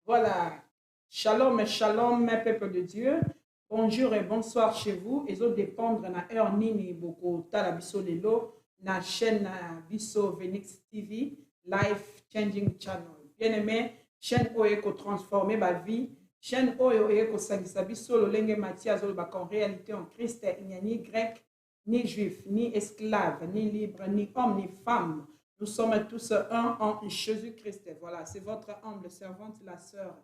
Voilà. Shalom et shalom, mes peuples de Dieu. Bonjour et bonsoir chez vous. Et zo dépendre na heure nini boko tala biso lelo na chaîne na biso Venix TV Life Changing Channel. Bien aimé, chaîne oyo ko transformer ma vie, chaîne oyo ko sangisa biso lolenge Mathias zo ba en réalité en Christ il n'y a ni grec, ni juif, ni esclave, ni libre, ni homme, ni femme. Nous sommes tous un en Jésus-Christ. Voilà, c'est votre humble servante, la sœur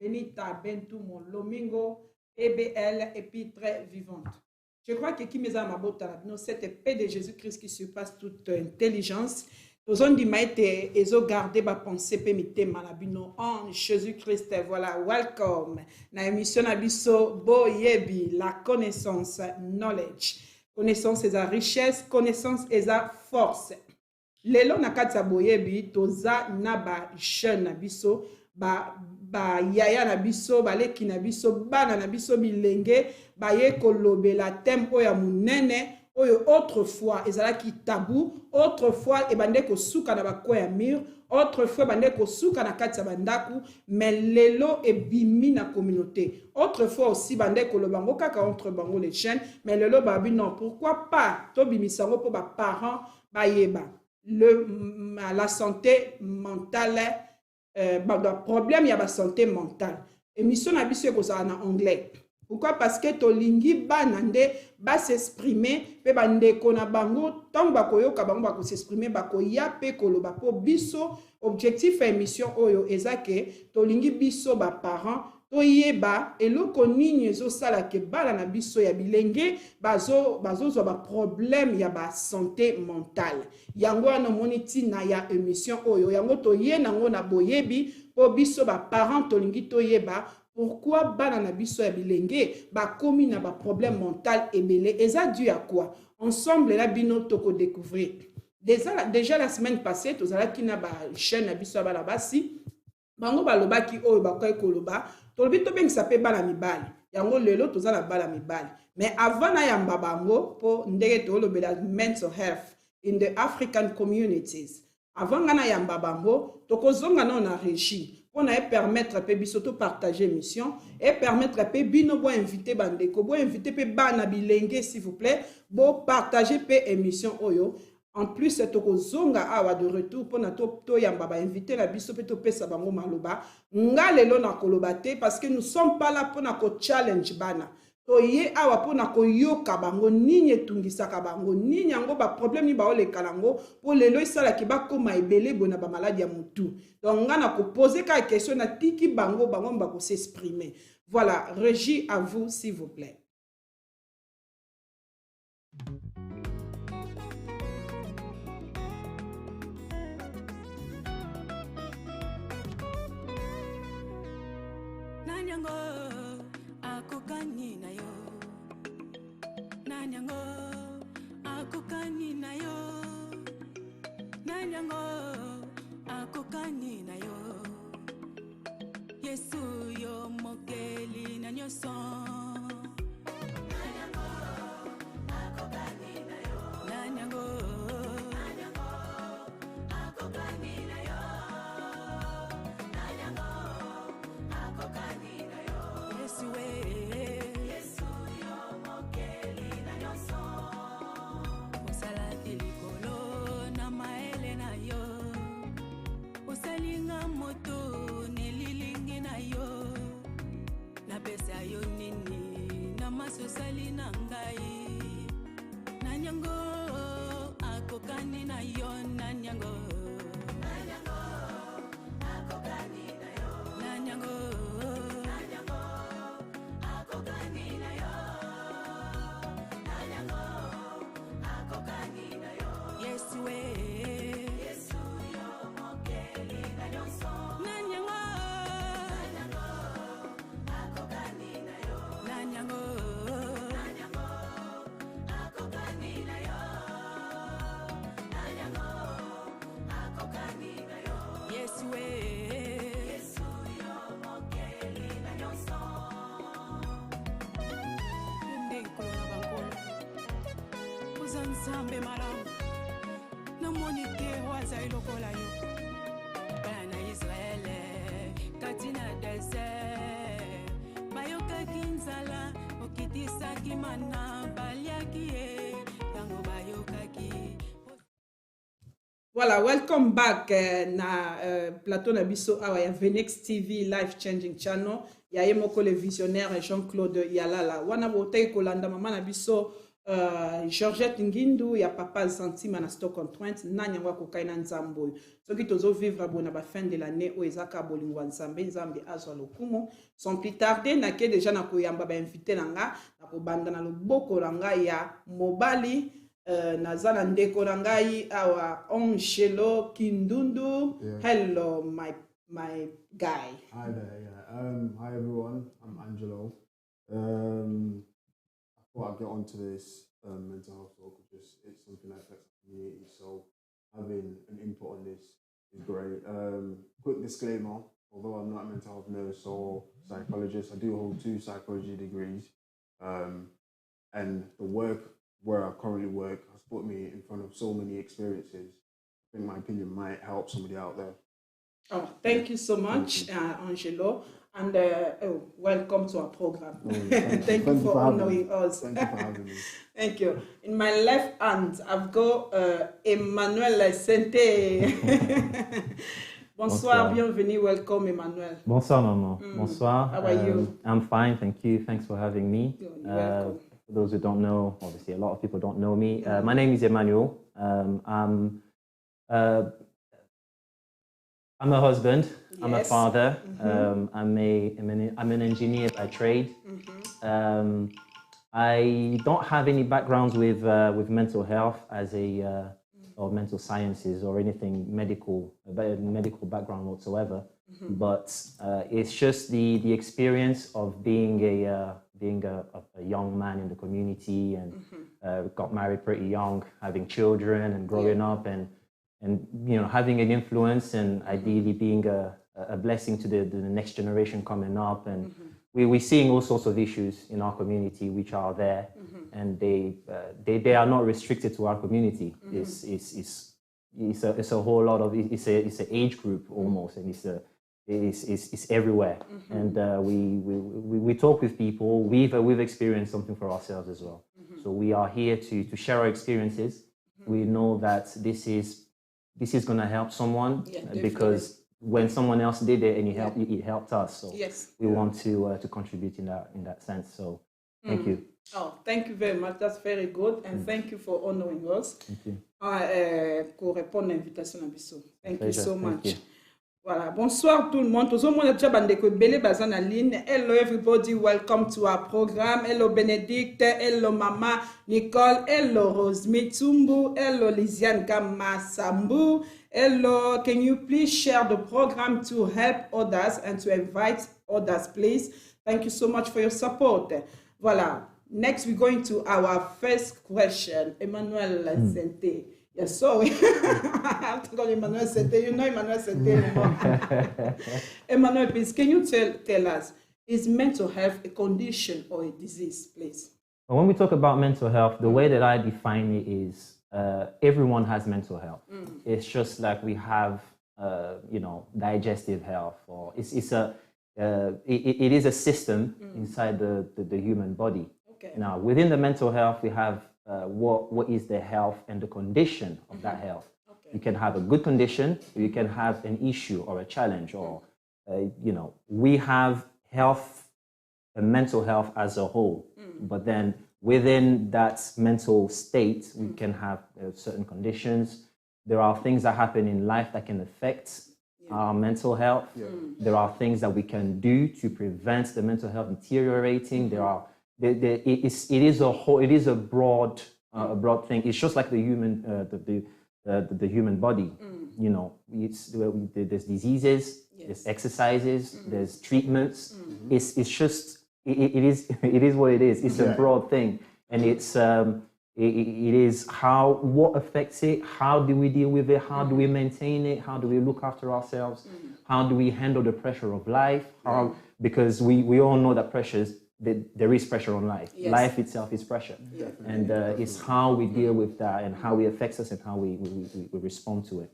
Benita Bentumo Lomingo, EBL, et puis très vivante. Je crois que qui me a mabota, cette paix de Jésus-Christ qui surpasse toute intelligence. Nous avons dit maïté et zo garder ma pensée pémité malabino en Jésus-Christ. Voilà, welcome. Na émission abisso boyebi la connaissance, knowledge. Connaissance est la richesse, connaissance est la force. Lelo na kati ya boyebi toza na ba jeune na biso ba yaya na biso baleki na biso bana na biso bilenge ba ye kolobela thème oyo munene oyo autrefois ezalaki tabou, autrefois ebande ko suka na bako ya mur, autrefois bande ko suka na kati ya bandaku, mais lelo ebimi na communauté. Autrefois aussi bande ko lobango kaka entre bango les jeunes, mais lelo babi non, pourquoi pas to bimisango po ba parents ba yeba la santé mentale, le problème, il y a la santé mentale. Émission na biso en anglais. Pourquoi? Parce que to lingi banande ba s'exprimer pe bande kona bango tant ba koyoka bango ba ko s'exprimer ba ko ya pe koloba po biso objectif émission oyo ezake to lingi biso ba parents to yeba eloko nini ezosala ke bala na biso ya bilenge bazo ba problème ya ba santé mentale. Yango wana moni tina ya émission oyo yango to ye nango na boyebi po biso ba parents to lingi to yeba pourquoi bana na biso ya bilenge ba komi na ba problème mental ebele eza dû à quoi? Ensemble la bino toko découvrir. Déjà la semaine passée tozalaki na ba chaîne na biso bala basi bango balobaki oyo bakoy koloba tolobi to bengisa pe bala mibali yango lelo tozala bala mibali mais avant na yamba bango po ndenge tolobela mental health in the African communities avant na yamba bango tokozonga na régie on a permettre pe biso to partager mission et permettre pe bino bo inviter bandeko bo inviter pe bana bilenge s'il vous plaît bo partager pe émission oyo. En plus, c'est tokozonga awa de retour pour na to yamba ba inviter la biso pe to pesa bango maloba nga lelo na kolobate parce que nous sommes pas là pour na ko challenge bana to ye awa pour na ko yoka bango nini etungisaka bango nini yango ba problème ni ba ole kalango pour lelo isala ki ba koma ebele bona ba maladie ya mutu donc nga na ko poser ka question na tiki bango ba ko s'exprimer. Voilà, régie à vous s'il vous plaît. Nanyango akokani na yo, nanyango akokani na yo, nanyango akokani na yo, Yesu yo mokeli na nyoso. Nanyango akokani na yo, nanyango akokani na yo. Yesu yo mokeli na nyonso osalaki likolo na maele na yo osalinga moto nelilingi na yo napesa yo nini na masosali na ngai nanyango akokani na yo nanyango akokani na yo nanyango Nzambe malamu namoni te waza ilokola yo bana Israele kati na wana baliaki ye yango bayokaki. Voilà, welcome back na plateau na biso awa ya Venex TV Life Changing Channel. Ya yemoko le visionnaire Jean-Claude Yalala. Wana botei kolanda mama na biso Georgette Ngindu ya papa Santima na stock on 20 nanya wako kaina nzambo. Soki tozo vivre bona ba fin de l'année o ezaka bolingwa nzambe nzambe azwa lokumu. Sans plus tarder na ke déjà na koyamba ba invité nanga na kobanda na loboko nanga ya mobali nazana ndeko na ngai awa Angelo Kindundu. Yeah. Hello my guy. Hi there, yeah. Hi everyone, I'm Angelo. I thought I'd get onto this mental health talk because it's something that affects the community, so having an input on this is great. Quick disclaimer, although I'm not a mental health nurse or psychologist, I do hold 2 psychology degrees, and the work where I currently work has put me in front of so many experiences. I think my opinion might help somebody out there. Oh, thank you so much, Angelo, and welcome to our program. Thank you for honoring us. Thank you for having me. Thank you. In my left hand, I've got Emmanuel Sente. Bonsoir, bienvenue, welcome Emmanuel. Bonsoir, maman. Bonsoir. How are you? I'm fine, thank you. Thanks for having me. You're welcome. For those who don't know, obviously a lot of people don't know me. My name is Emmanuel. I'm a husband. I'm a Yes. father. I'm an engineer by trade. I don't have any backgrounds with mental health as a or mental sciences or anything medical background whatsoever. But it's just the experience of being a young man in the community and got married pretty young, having children and growing up and having an influence and ideally being a blessing to the next generation coming up. And we're seeing all sorts of issues in our community which are there, and they are not restricted to our community. It's a whole lot of it's an age group almost, and it's everywhere. And we talk with people. We've experienced something for ourselves as well. So we are here to share our experiences. We know that this is going to help someone, because when someone else did it and it helped us. So Yes. we want to contribute in that sense. So thank you. Oh, thank you very much. That's very good, and thank you for honoring us. Thank you. Pour répondre à l'invitation à Bisso. Thank you so Thank much. you. Voilà, bonsoir tout le monde. Tout le monde déjà bandeko belé bazan en ligne. Hello everybody, welcome to our program. Hello Benedict, hello Mama Nicole, hello Rose Mitumbu, hello Lisiane Gamma Sambu. Hello, can you please share the program to help others and to invite others, please? Thank you so much for your support. Voilà. Next, we're going to our first question. Emmanuel Sente. Yes, sorry. I have to call Emmanuel Sente. You know Emmanuel Sente anymore. Emmanuel, please, can you tell us, is mental health a condition or a disease, please? But when we talk about mental health, the way that I define it is everyone has mental health. It's just like we have, digestive health, or it is a system inside the human body. Okay. Now, within the mental health, we have what is the health and the condition of that health. Okay. You can have a good condition, or you can have an issue or a challenge, or we have health and mental health as a whole. But then within that mental state, we can have certain conditions. There are things that happen in life that can affect our mental health. There are things that we can do to prevent the mental health deteriorating. It is a broad thing. It's just like the human the human body. There's diseases, there's exercises, there's treatments. It is what it is. It's a broad thing, and it is what affects it. How do we deal with it? How do we maintain it? How do we look after ourselves? How do we handle the pressure of life? Because we all know that there is pressure on life. Yes. Life itself is pressure, and it's how we deal with that and how it affects us and how we respond to it.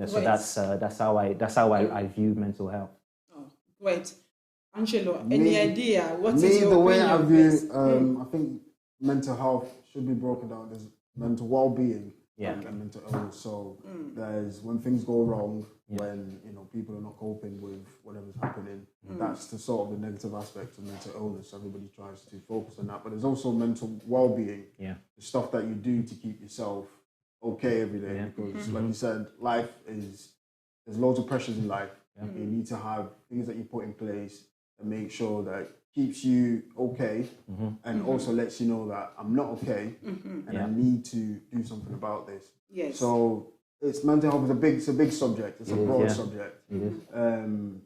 So that's how I view mental health. Oh, great. Angelo, any idea? What is your the way I opinion, view, please? I think mental health should be broken down. There's mental well-being Yeah. and mental illness. So there's when things go wrong, when people are not coping with whatever's happening. That's the sort of the negative aspect of mental illness. Everybody tries to focus on that, but there's also mental well-being. Yeah. The stuff that you do to keep yourself okay every day. Yeah. Because, like you said, there's loads of pressures in life. You need to have things that you put in place and make sure that keeps you okay and also lets you know that I'm not okay and I need to do something about this. Yes. So it's mental health is a big subject. It's a broad subject. It is.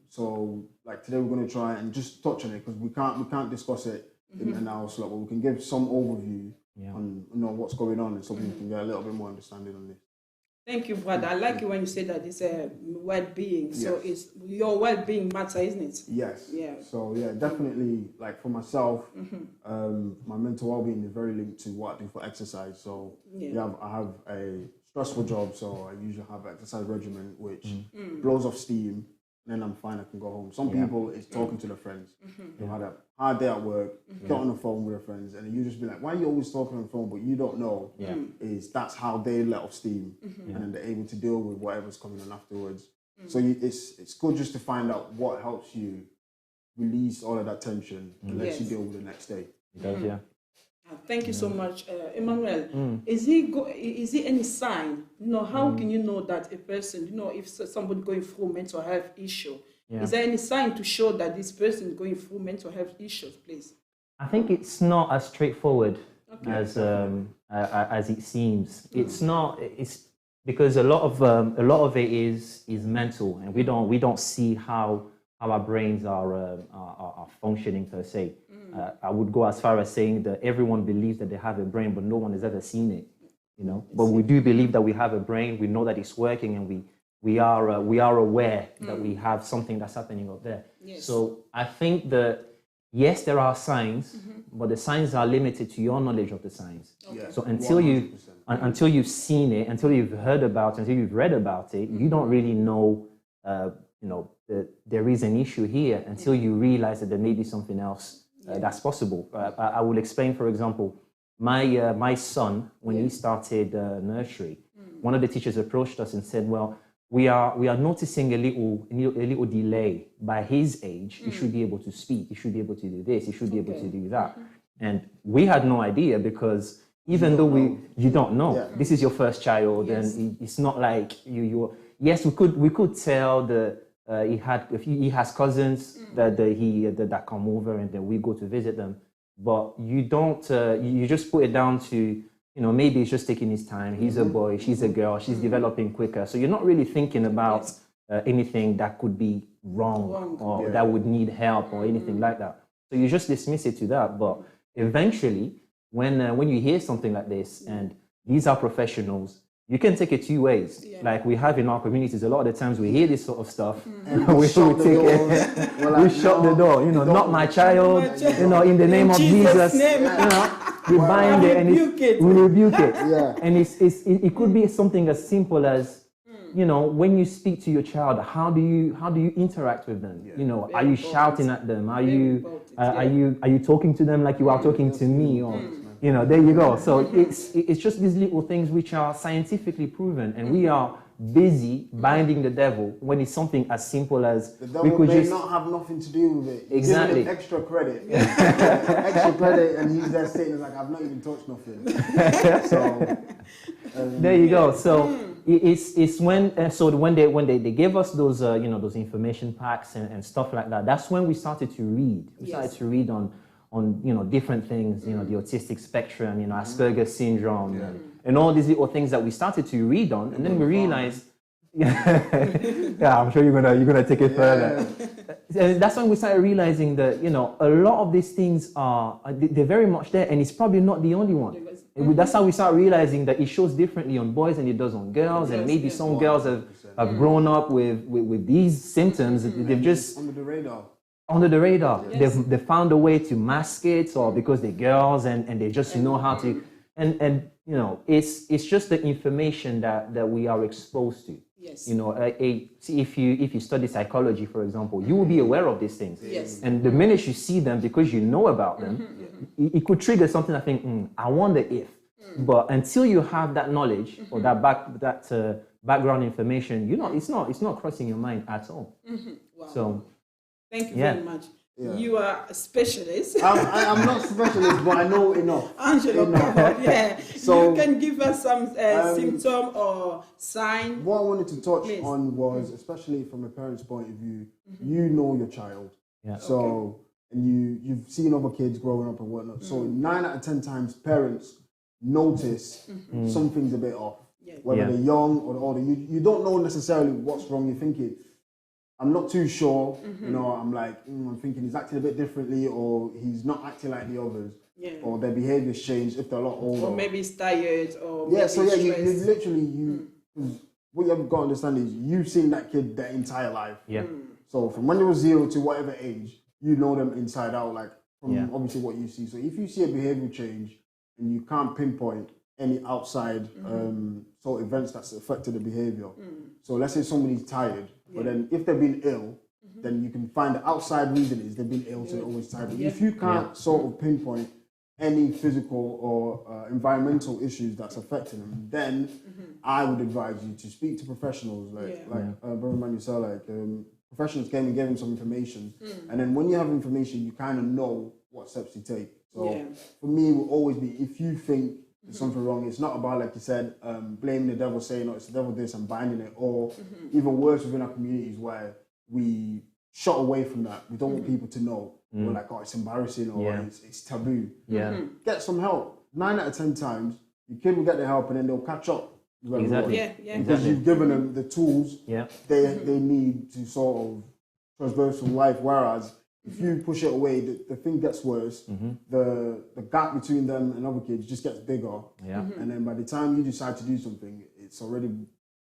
So like today we're going to try and just touch on it because we can't discuss it in an hour slot, but we can give some overview on what's going on and so we can get a little bit more understanding on this. Thank you, brother. I like it when you say that it's a well-being. So it's your well-being matter, isn't it? Yes. Yeah. So yeah, definitely. Like for myself, my mental well-being is very linked to what I do for exercise. So I have a stressful job, so I usually have an exercise regimen which blows off steam. And then I'm fine, I can go home. Some people, it's talking to their friends. They've had a hard day at work, get on the phone with their friends, and you just be like, why are you always talking on the phone? But you don't know is that's how they let off steam, and then they're able to deal with whatever's coming on afterwards. So it's good just to find out what helps you release all of that tension and lets you deal with the next day. It does, yeah. Thank you so much, Emmanuel. Is he any sign? How can you know that a person, if somebody going through mental health issue, is there any sign to show that this person is going through mental health issues, please? I think it's not as straightforward as it seems. It's not. It's because a lot of it is mental, and we don't see how our brains are functioning per se. I would go as far as saying that everyone believes that they have a brain, but no one has ever seen it. But we do believe that we have a brain. We know that it's working, and we are aware that we have something that's happening up there. Yes. So I think that yes, there are signs, but the signs are limited to your knowledge of the signs. Yeah. So until you've seen it, until you've heard about it, until you've read about it, you don't really know. That there is an issue here until you realize that there may be something else that's possible. I will explain, for example, my son, when he started nursery, one of the teachers approached us and said, well, we are noticing a little delay. By his age, he should be able to speak, he should be able to do this, he should be able to do that. And we had no idea because even though you don't know, this is your first child, and it's not like yes, we could tell that he has cousins that come over and then we go to visit them, but you don't you just put it down to maybe he's just taking his time. He's a boy, she's a girl, she's developing quicker, so you're not really thinking about anything that could be wrong or that would need help or anything like that. So you just dismiss it to that. But eventually, when you hear something like this, and these are professionals, you can take it two ways. Like we have in our communities, a lot of the times we hear this sort of stuff, we shut the door. Not my child. In the name of Jesus. We bind it and we rebuke it. And it could be something as simple as when you speak to your child, how do you interact with them? Are you shouting at them? Are you talking to them like you are talking to me? Or there you go. So it's just these little things which are scientifically proven, and we are busy binding the devil when it's something as simple as the devil may not have nothing to do with it. Exactly. Give him extra credit, and he's there saying like, I've not even touched nothing. So there you go. So it's when they gave us those those information packs and stuff like that. That's when we started to read. We started to read on different things, the autistic spectrum, Asperger's syndrome, and all these little things that we started to read on, and then we realized, I'm sure you're gonna take it further. And that's when we started realizing that a lot of these things they're very much there, and it's probably not the only one. That's how we start realizing that it shows differently on boys than it does on girls, and maybe some girls have grown up with these symptoms. They've just under the radar. Under the radar. They found a way to mask it, or because they're girls and they just know how to. And you know, it's just the information that we are exposed to. Yes. You know, see, if you study psychology, for example, you will be aware of these things. Yes. And the minute you see them, because you know about them, it could trigger something. I think, I wonder if. But until you have that knowledge or that background information, it's not crossing your mind at all. Wow. So, thank you yeah. very much. Yeah. You are a specialist. I'm not specialist, but I know enough. Angelo, come on, yeah. So, you can give us some symptom or sign. What I wanted to touch Please. on was, especially from a parent's point of view, you know your child. Yeah. So, and you've seen other kids growing up and whatnot. So 9 out of 10 times, parents notice something's a bit off. Yeah. Whether Yeah. they're young or older, you don't know necessarily what's wrong. You're thinking, I'm not too sure. You know, I'm like, I'm thinking he's acting a bit differently, or he's not acting like the others, Yeah. or their behavior's changed if they're a lot older. Or maybe he's tired, or Yeah, maybe so yeah, you stressed. literally, 'cause what you've got to understand is you've seen that kid their entire life. Yeah. So from when they were 0 to whatever age, you know them inside out, like from Yeah. obviously what you see. So if you see a behavioural change and you can't pinpoint any outside sort of events that's affected the behaviour. So let's say somebody's tired, but then if they've been ill, then you can find the outside reason is they've been ill, so they're always tired. But if you can't sort of pinpoint any physical or environmental issues that's affecting them, then I would advise you to speak to professionals like Brother Manuel, professionals came and gave him some information, and then when you have information, you kind of know what steps to take. So for me, it will always be, if you think there's something wrong, it's not about, like you said, blaming the devil, saying, it's the devil this and binding it, or even worse within our communities where we shut away from that. We don't want people to know. We're like, it's embarrassing, or it's taboo. Yeah. Get some help. 9 out of 10 times, your kid will get the help and then they'll catch up. with everyone. Exactly. Yeah. Because you've given them the tools Yeah. they need to sort of traverse from life. Whereas if you push it away, the thing gets worse. The gap between them and other kids just gets bigger. Yeah. And then by the time you decide to do something, it's already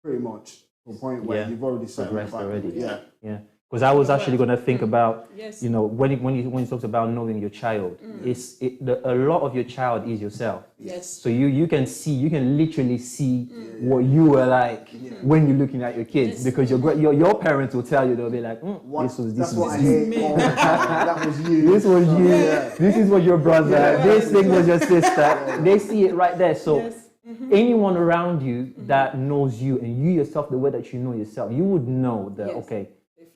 pretty much to a point where you've already set them Progressed back. already. Yeah. Yeah. Because I was actually going to think about, Yes. you know, when you talked about knowing your child, a lot of your child is yourself. Yes. So you can literally see what you were like when you're looking at your kids, because your parents will tell you, they'll be like, That's what I this hate. Oh, that was you. this was you. Yeah. This is what your brother. This thing was your sister. They see it right there. So Yes. anyone around you that knows you and you yourself, the way that you know yourself, you would know that Yes. okay,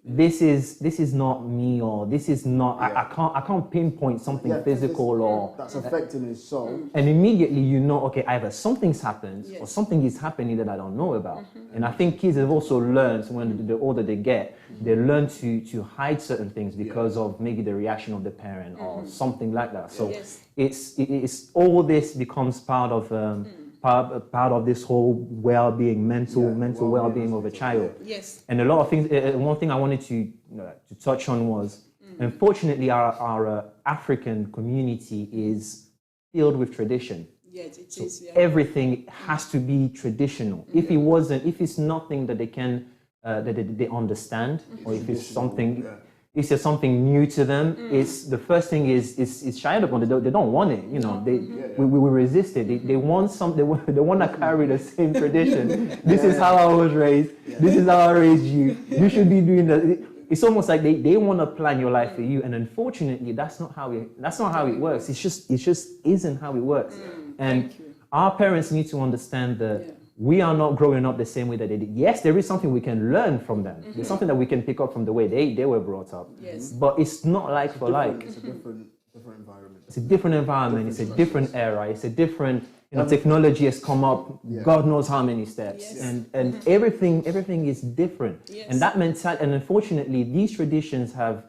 this is not me, or this is not. I can't pinpoint something physical or. That's affecting his soul. And immediately you know, okay, either something's happened or Yes. something is happening that I don't know about. And I think kids have also learned, when the older they get, they learn to hide certain things because of maybe the reaction of the parent or something like that. So Yes. it's all this becomes part of part of this whole well-being, mental well-being of a child. Yes. And a lot of things. One thing I wanted to touch on was, unfortunately, our African community is filled with tradition. Yes, it is. Yeah. Everything has to be traditional. If it wasn't, if it's nothing that they can that they understand, or if it's something. If there's something new to them, it's the first thing is shied upon. They don't want it, you know. We resist it. They want some. They want to carry the same tradition. This is how I was raised. This is how I raised you. You should be doing that. It's almost like they want to plan your life for you, and unfortunately, that's not how it works. It just isn't how it works. And our parents need to understand that. We are not growing up the same way that they did. Yes, there is something we can learn from them. There's something that we can pick up from the way they were brought up. Yes. But it's not like for like. It's a different environment. It's a different environment. It's a different era. It's a different, technology has come up. God knows how many steps, Yes. and everything is different. Yes. And that mentality, and unfortunately, these traditions have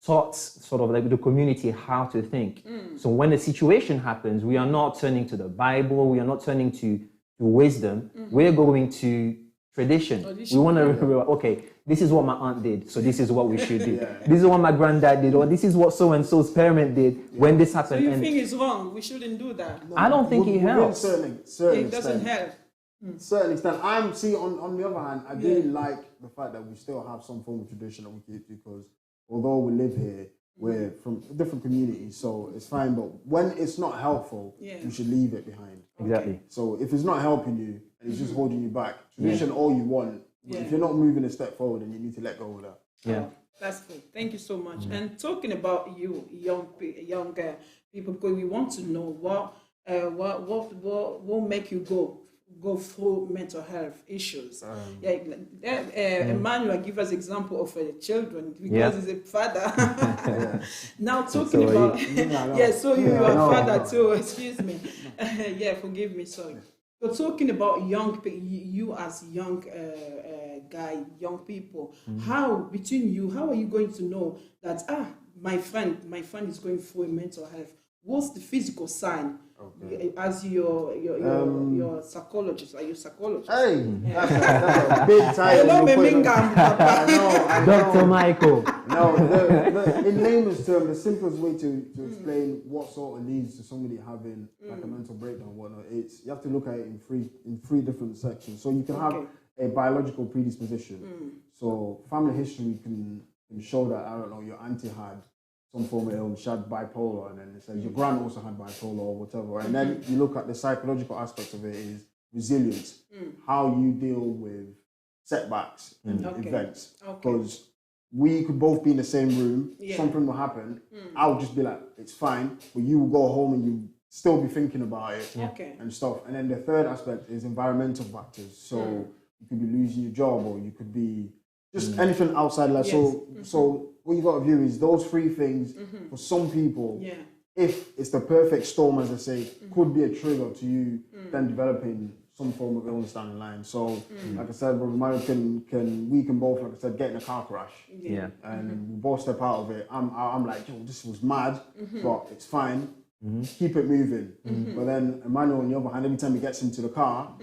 taught sort of like the community how to think. So when a situation happens, we are not turning to the Bible. We are not turning to wisdom. We're going to tradition. We want to remember, okay, this is what my aunt did, so this is what we should do. This is what my granddad did, or this is what so and so's parent did when this So happened. you And think it's wrong? We shouldn't do that. I don't think it helps. Certain It doesn't extent. help. Certain extent. On the other hand, I really like the fact that we still have some form of tradition that we keep, because although we live here, We're from different communities, so it's fine. But when it's not helpful, Yeah. you should leave it behind. Exactly. So if it's not helping you and it's just holding you back, tradition all you want. But if you're not moving a step forward, then you need to let go of that. Yeah. That's good. Thank you so much. And talking about you, young people, because we want to know what make you go through mental health issues. Emmanuel give us example of children because he's a father. Now talking about so you are a father too. Excuse me. Forgive me. Sorry. So talking about young people, you as young young people, how are you going to know that my friend is going through a mental health? What's the physical sign? Okay. As your psychologist, are you psychologist? Hey, that's a big title. Dr. Michael. No, in layman's terms, the simplest way to explain what sort of leads to somebody having like a mental breakdown and whatnot, it's you have to look at it in three different sections. So you can have a biological predisposition. So family history can show that, I don't know, your auntie had some form of illness, she had bipolar, and then it says your grand also had bipolar or whatever. And then you look at the psychological aspect of it is resilience, how you deal with setbacks and events. Because we could both be in the same room, something will happen, I'll just be like, it's fine, but you will go home and you still be thinking about it and stuff. And then the third aspect is environmental factors. So you could be losing your job, or you could be just anything outside. Like so what you got to view is those three things for some people, if it's the perfect storm, as I say, could be a trigger to you then developing some form of illness down the line. So like I said, Brother Mario we can both, like I said, get in a car crash and we both step out of it. I'm like, yo, this was mad, but it's fine. Keep it moving. But then Emmanuel, on the other hand, every time he gets into the car,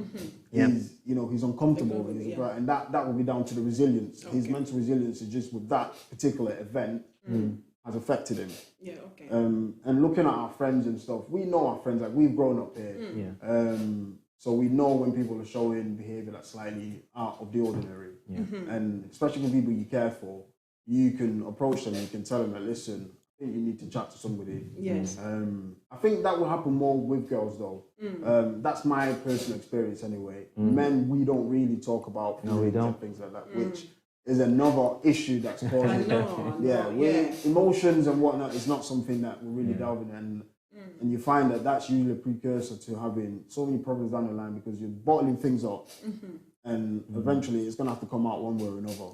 he's uncomfortable, and that will be down to the resilience. His mental resilience is just with that particular event has affected him. And looking at our friends and stuff, we know our friends, like we've grown up here. So we know when people are showing behavior that's slightly out of the ordinary. And especially with people you care for, you can approach them and you can tell them that, listen, I think you need to chat to somebody. I think that will happen more with girls though. That's my personal experience anyway. Men, we don't really talk about feelings and things like that, which is another issue that's causing emotions and whatnot is not something that we're really delving in. And you find that that's usually a precursor to having so many problems down the line because you're bottling things up and eventually it's going to have to come out one way or another.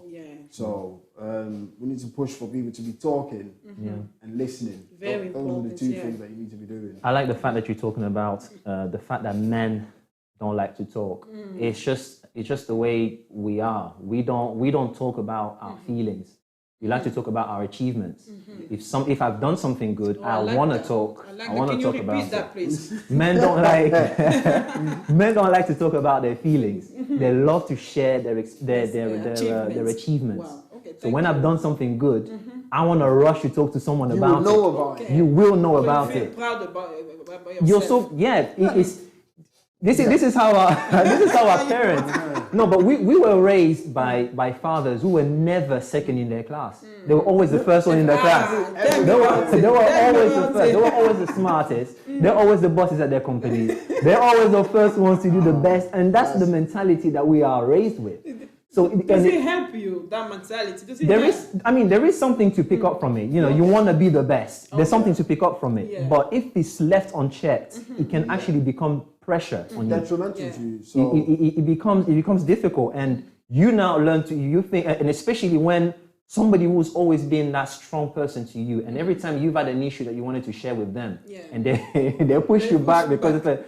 So we need to push for people to be talking and listening. Very Those are the two things that you need to be doing. I like the fact that you're talking about the fact that men don't like to talk. It's just the way we are. We don't talk about our feelings. We like to talk about our achievements. If I've done something good, I want to talk. I want to talk about that, please? Men don't like men don't like to talk about their feelings. They love to share their achievements. Wow. Okay, So when I've done something good, I want to rush to talk to someone about it. You will know about it. You will know about you it. feel proud about yourself. You're so this is how our parents. No, but we were raised by fathers who were never second in their class. They were always the first one in their class. They were always the first. They were always the smartest. They're always the bosses at their companies. They're always the first ones to do the best, and that's the mentality that we are raised with. So does it help you, that mentality? There is something to pick up from it. You know, you want to be the best. There's something to pick up from it. But if it's left unchecked, it can actually become pressure on you. Detrimental to you. So It becomes difficult, and you now learn to think, and especially when somebody who's always been that strong person to you, and every time you've had an issue that you wanted to share with them, and they push you back because it's like,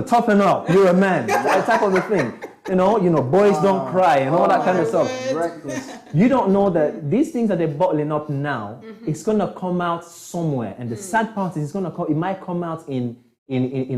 toughen up, you're a man, that type of a thing. Boys don't cry and all that kind of stuff. reckless. You don't know that these things that they're bottling up now, it's gonna come out somewhere, and the sad part is it might come out in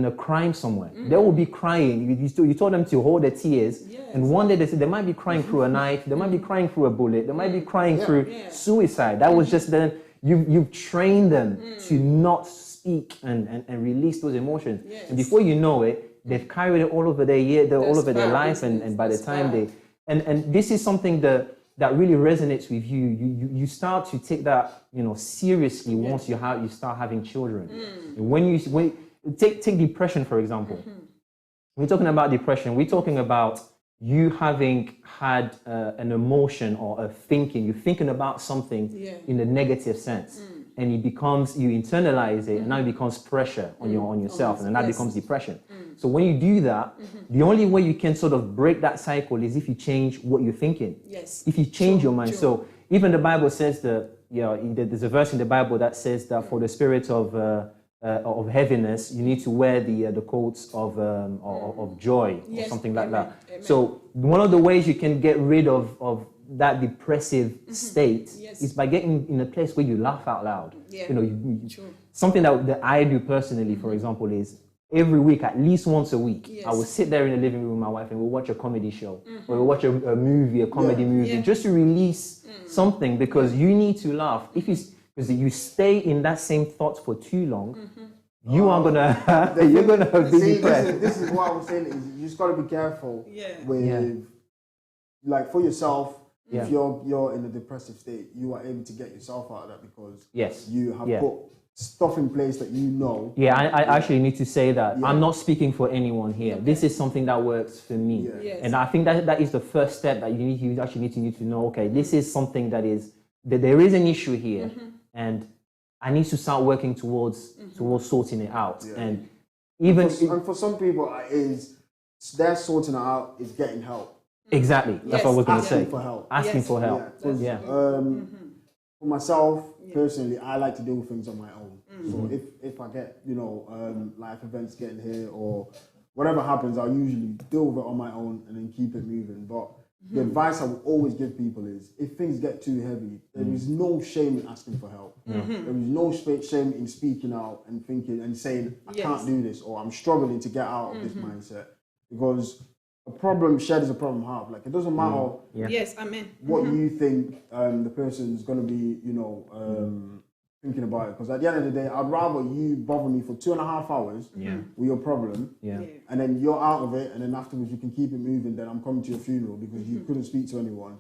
a crime somewhere. They will be crying. You told them to hold their tears, and one day they might be crying through a knife, they might be crying through a bullet, they might be crying through suicide. That was just then you've trained them to not speak and release those emotions. And before you know it, they've carried it all over their life, and by the time and this is something that that really resonates with you, you start to take that, seriously once you start having children. And when take depression, for example. We're talking about depression. We're talking about you having had an emotion or a thinking. You're thinking about something in a negative sense, and you internalize it, and now it becomes pressure on yourself, and then that becomes depression. So when you do that, the only way you can sort of break that cycle is if you change what you're thinking. Yes. If you change your mind. So even the Bible says that, there's a verse in the Bible that says that for the spirit of heaviness, you need to wear the coats of joy, or something like that. Amen. So one of the ways you can get rid of that depressive state is by getting in a place where you laugh out loud. Yeah. Something that I do personally, for example, is every week, at least once a week, I will sit there in the living room with my wife and we'll watch a comedy show, or we'll watch a movie, a comedy movie, just to release something, because you need to laugh. Because you stay in that same thought for too long, you are you're gonna be depressed. This is what I was saying. Is you just gotta be careful with, like, for yourself. If you're in a depressive state, you are able to get yourself out of that because you have put stuff in place that you know. Yeah, I actually need to say that I'm not speaking for anyone here. This is something that works for me, and I think that is the first step that you actually need to know. Okay, this is something that there is an issue here, and I need to start working towards sorting it out. And even for some people, they're sorting it out is getting help. Exactly, that's what I was going to say. Asking for help. Yeah. For myself personally, I like to deal with things on my own. So if I get life events getting here or whatever happens, I'll usually deal with it on my own and then keep it moving. But the advice I will always give people is, if things get too heavy, there is no shame in asking for help. There is no shame in speaking out and thinking and saying, I can't do this, or I'm struggling to get out of this mindset. Because a problem shared is a problem halved. Like, it doesn't matter what you think the person is going to be, thinking about it. Because at the end of the day, I'd rather you bother me for 2.5 hours with your problem, and then you're out of it, and then afterwards you can keep it moving. Then I'm coming to your funeral because you couldn't speak to anyone,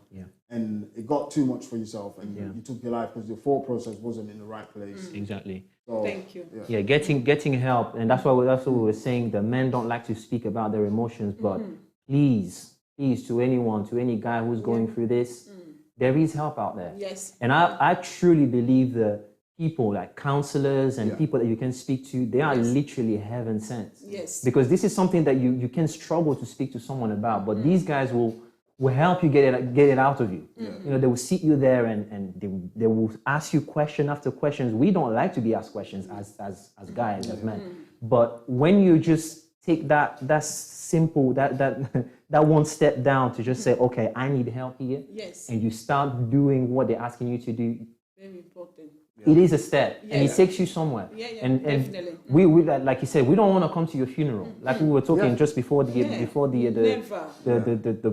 and it got too much for yourself, and you took your life because your thought process wasn't in the right place. Exactly. So, Thank you. Yeah, getting help, and that's what we were saying. The men don't like to speak about their emotions, but please, to any guy who's going through this, there is help out there. Yes. And I truly believe that people like counselors and people that you can speak to, they are literally heaven sent. Yes. Because this is something that you can struggle to speak to someone about, but these guys will help you get it out of you. They will sit you there and they will ask you question after questions. We don't like to be asked questions as guys, as men. But when you just take that simple, that one step down to just say, okay, I need help here. Yes. And you start doing what they're asking you to do. Very important. It is a step, and it takes you somewhere. And definitely. We like you said, we don't want to come to your funeral. Like we were talking just before the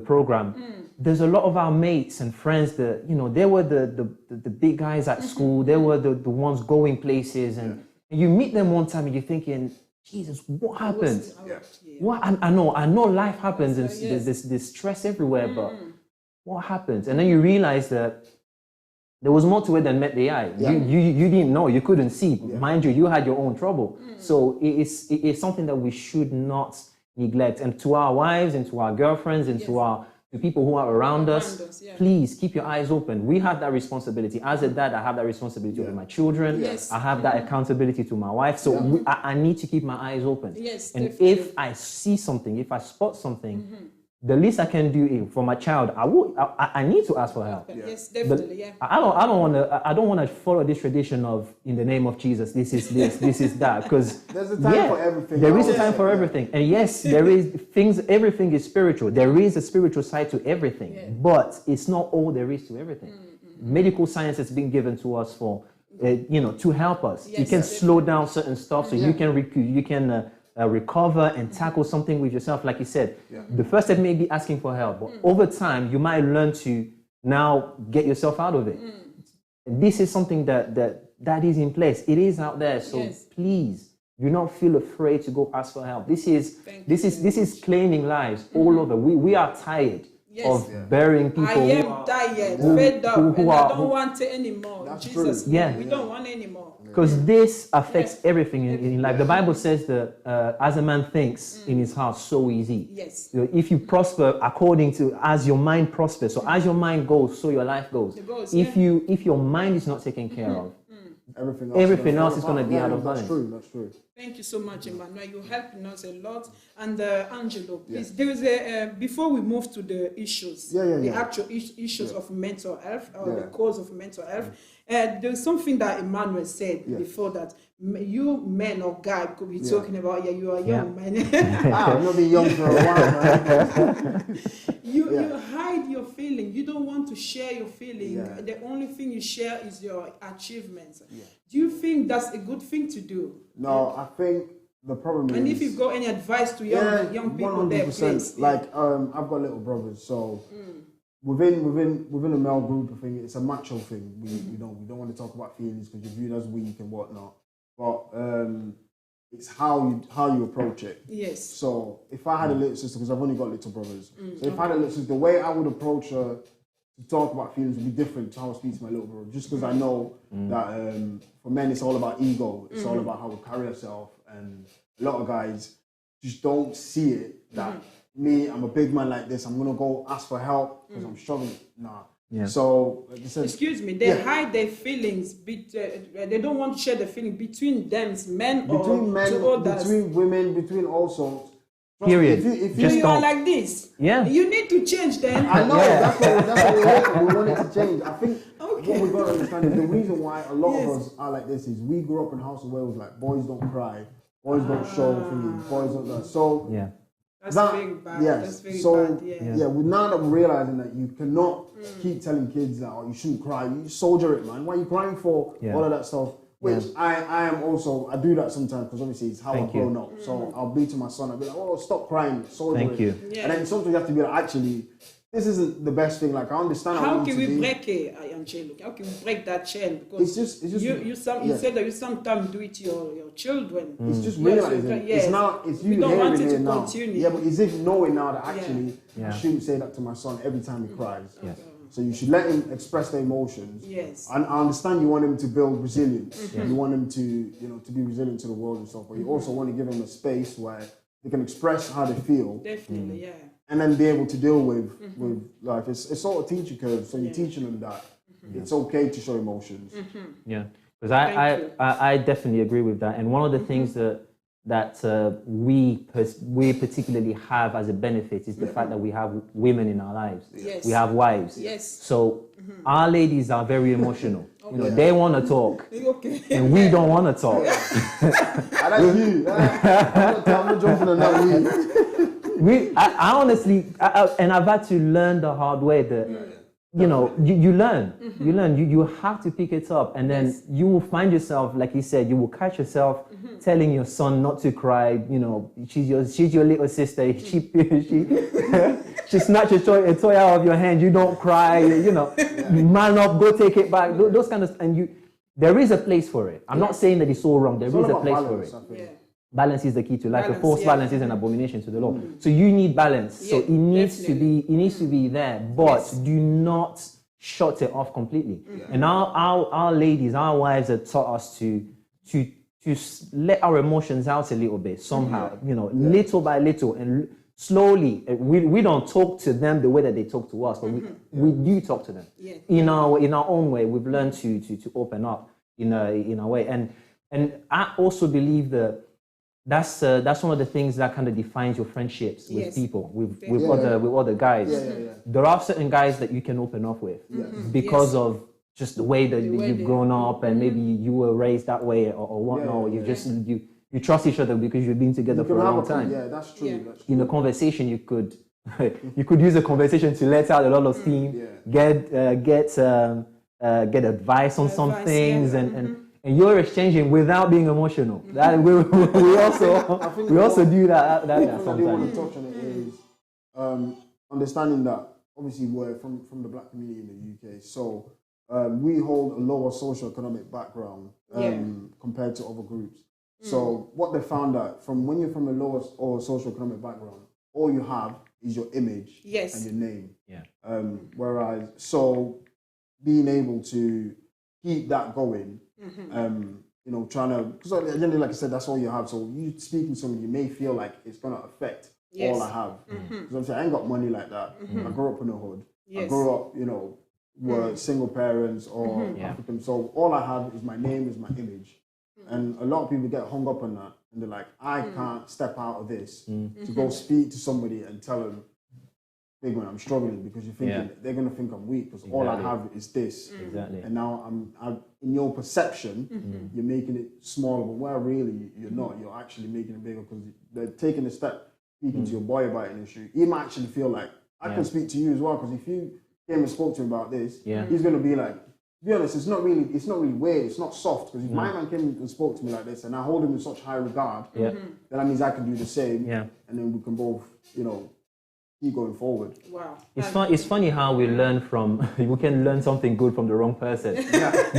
program. There's a lot of our mates and friends that they were the big guys at school. They were the ones going places, and you meet them one time and you're thinking, Jesus, what happened? What I know life happens and there's stress everywhere, but what happens? And then you realize that there was more to it than met the eye. You didn't know, you couldn't see. Mind you, you had your own trouble. So it's something that we should not neglect. And to our wives and to our girlfriends and to the people who are around us, please keep your eyes open. We have that responsibility. As a dad, I have that responsibility over my children. I have that accountability to my wife. So I need to keep my eyes open. And if I see something, if I spot something, the least I can do for my child, I need to ask for help. Yes, definitely. But I don't want to follow this tradition of, in the name of Jesus, this is this, this is that. Because there's a time for everything. There is a time for everything. And yes, there is everything is spiritual. There is a spiritual side to everything. But it's not all there is to everything. Medical science has been given to us for, to help us. You can slow down certain stuff so you can recover and tackle something with yourself, like you said. The first step may be asking for help, but over time you might learn to now get yourself out of it. This is something that is in place. It is out there. So please do not feel afraid to go ask for help. This is claiming lives all over. We are tired. Yes. of burying people. I am tired, who- fed up, who and I are- don't who- want it anymore. That's Jesus, true. Yeah. we don't want anymore. Because this affects Yes. everything in life. The Bible says that as a man thinks in his heart, so is he. Yes. You know, if you prosper according to as your mind prospers, so as your mind goes, so your life goes. It goes, If yeah. if your mind is not taken care of, Everything else is gonna be out of balance. That's true. That's true. Thank you so much, Emmanuel. You're helping us a lot. And Angelo, please, there is a before we move to the issues, the actual issues of mental health or the cause of mental health. There's something that Emmanuel said before that you men or guy could be talking about. Yeah, you are young man. I've not been young for a while, man. You hide your feeling. You don't want to share your feeling. Yeah. The only thing you share is your achievements. Do you think that's a good thing to do? No, I think the problem is. And if you've got any advice to young people there, 100%. please. Like, I've got little brothers, so within a male group, I think it's a macho thing. We don't want to talk about feelings because you're viewed as weak and whatnot. But it's how you approach it. Yes. So if I had a little sister, because I've only got little brothers, so if I had a little sister, the way I would approach her to talk about feelings would be different to how I speak to my little brother. Just because I know that for men it's all about ego. It's all about how we carry ourselves, and a lot of guys just don't see it that me, I'm a big man like this. I'm gonna go ask for help because I'm struggling. Nah. Yeah. So like I said, Excuse me, they hide their feelings. They don't want to share the feeling between them, men or between men, to others. between women, between all sorts. Period. If So Just you are don't. like this. Yeah. You need to change then. I know, that's what we want. We want it to change. I think Okay. what we've got to understand is the reason why a lot Yes. of us are like this is we grew up in houses where it was like boys don't cry, boys don't show feelings, boys don't that. So Yeah. That's that, very bad. yes. That's very so bad. Yeah. yeah, we're now realizing that you cannot keep telling kids that you shouldn't cry. You soldier it, man. Why are you crying for? Yeah. All of that stuff. Which I am also, I do that sometimes because obviously it's how Thank I've you. grown up. So I'll be to my son, I'll be like, oh, stop crying, soldier Thank it. you. Yeah. And then sometimes you have to be like, actually, this isn't the best thing. Like, I understand How want can you to we be. break it, Angelo? How can we break that chain? Because It's just you yeah. said that you sometimes do it to your children. It's just Yes, realizing yes. it's now it's We you don't want hearing it it to now. continue. Yeah, but is it knowing now that actually Yeah. I shouldn't say that to my son every time he cries. Yes. So you should let him express their emotions. Yes. And I understand you want him to build resilience. You want him to, to be resilient to the world and stuff. But you also want to give him a space where they can express how they feel Definitely, yeah. and then be able to deal with life. It's sort of teacher curve. So you're teaching them that it's okay to show emotions. Yeah, because Thank you. I definitely agree with that. And one of the things that we particularly have as a benefit is the fact that we have women in our lives. Yes. We have wives. Yes. So our ladies are very emotional. They want to talk, Okay. and we don't want to talk. And that's you. I'm not jumping on that weed. I honestly, and I've had to learn the hard way that, you learn, you have to pick it up, and then you will find yourself, like you said, you will catch yourself telling your son not to cry. She's your little sister. She snatched a toy out of your hand. You don't cry. Man up, go take it back. Those kind of, and there is a place for it. I'm not saying that it's all wrong. There is It's all a about place balance, for I it. think. Yeah. Balance is the key to life. Balance, A forced yeah. balance is an abomination to the Lord. So you need balance. So Yeah, it needs definitely. to be there, but Yes. do not shut it off completely. And our ladies, our wives have taught us to let our emotions out a little bit somehow, little by little, and slowly. We don't talk to them the way that they talk to us, but we do talk to them Yeah. in our own way. We've learned to open up in a way, and I also believe that that's one of the things that kind of defines your friendships with Yes. people, with Yeah. other guys. Yeah. There are certain guys that you can open up with because Yes. of just the way that way you've they- grown up, and maybe you were raised that way or whatnot. Or you trust each other because you've been together You for can a have long time. Yeah, that's true. Yeah. That's true. In a conversation, you could use a conversation to let out a lot of steam, get advice on some Advice, things, yeah. and you're exchanging without being emotional. That we also do that One thing I do want sometimes. to touch on it is understanding that obviously we're from the black community in the UK, so we hold a lower socioeconomic background compared to other groups. So what they found out from when you're from a lower or socioeconomic background, all you have is your image Yes. and your name. Yeah. Whereas, so being able to keep that going, you know, trying to, because at the end of the day, like I said, that's all you have. So you speaking to somebody, you may feel like it's going to affect Yes. all I have. Because obviously, I ain't got money like that. I grew up in the hood. I Yes. grew up, you know, were single parents or African. So all I have is my name, is my image. And a lot of people get hung up on that. And they're like, I can't step out of this to go speak to somebody and tell them, big man, I'm struggling, because you're thinking they're going to think I'm weak because all I have is this. Exactly. And now I'm in your perception, you're making it smaller, but where really you're not. You're actually making it bigger because they're taking a step, speaking to your boy about an issue. He might actually feel like, I can speak to you as well, because if you came and spoke to him about this, he's going to be like, to be honest, it's not really weird, it's not soft, because if my man came and spoke to me like this and I hold him in such high regard, then that means I can do the same, and then we can both, you know, keep going forward. Wow. It's funny how we learn from, we can learn something good from the wrong person.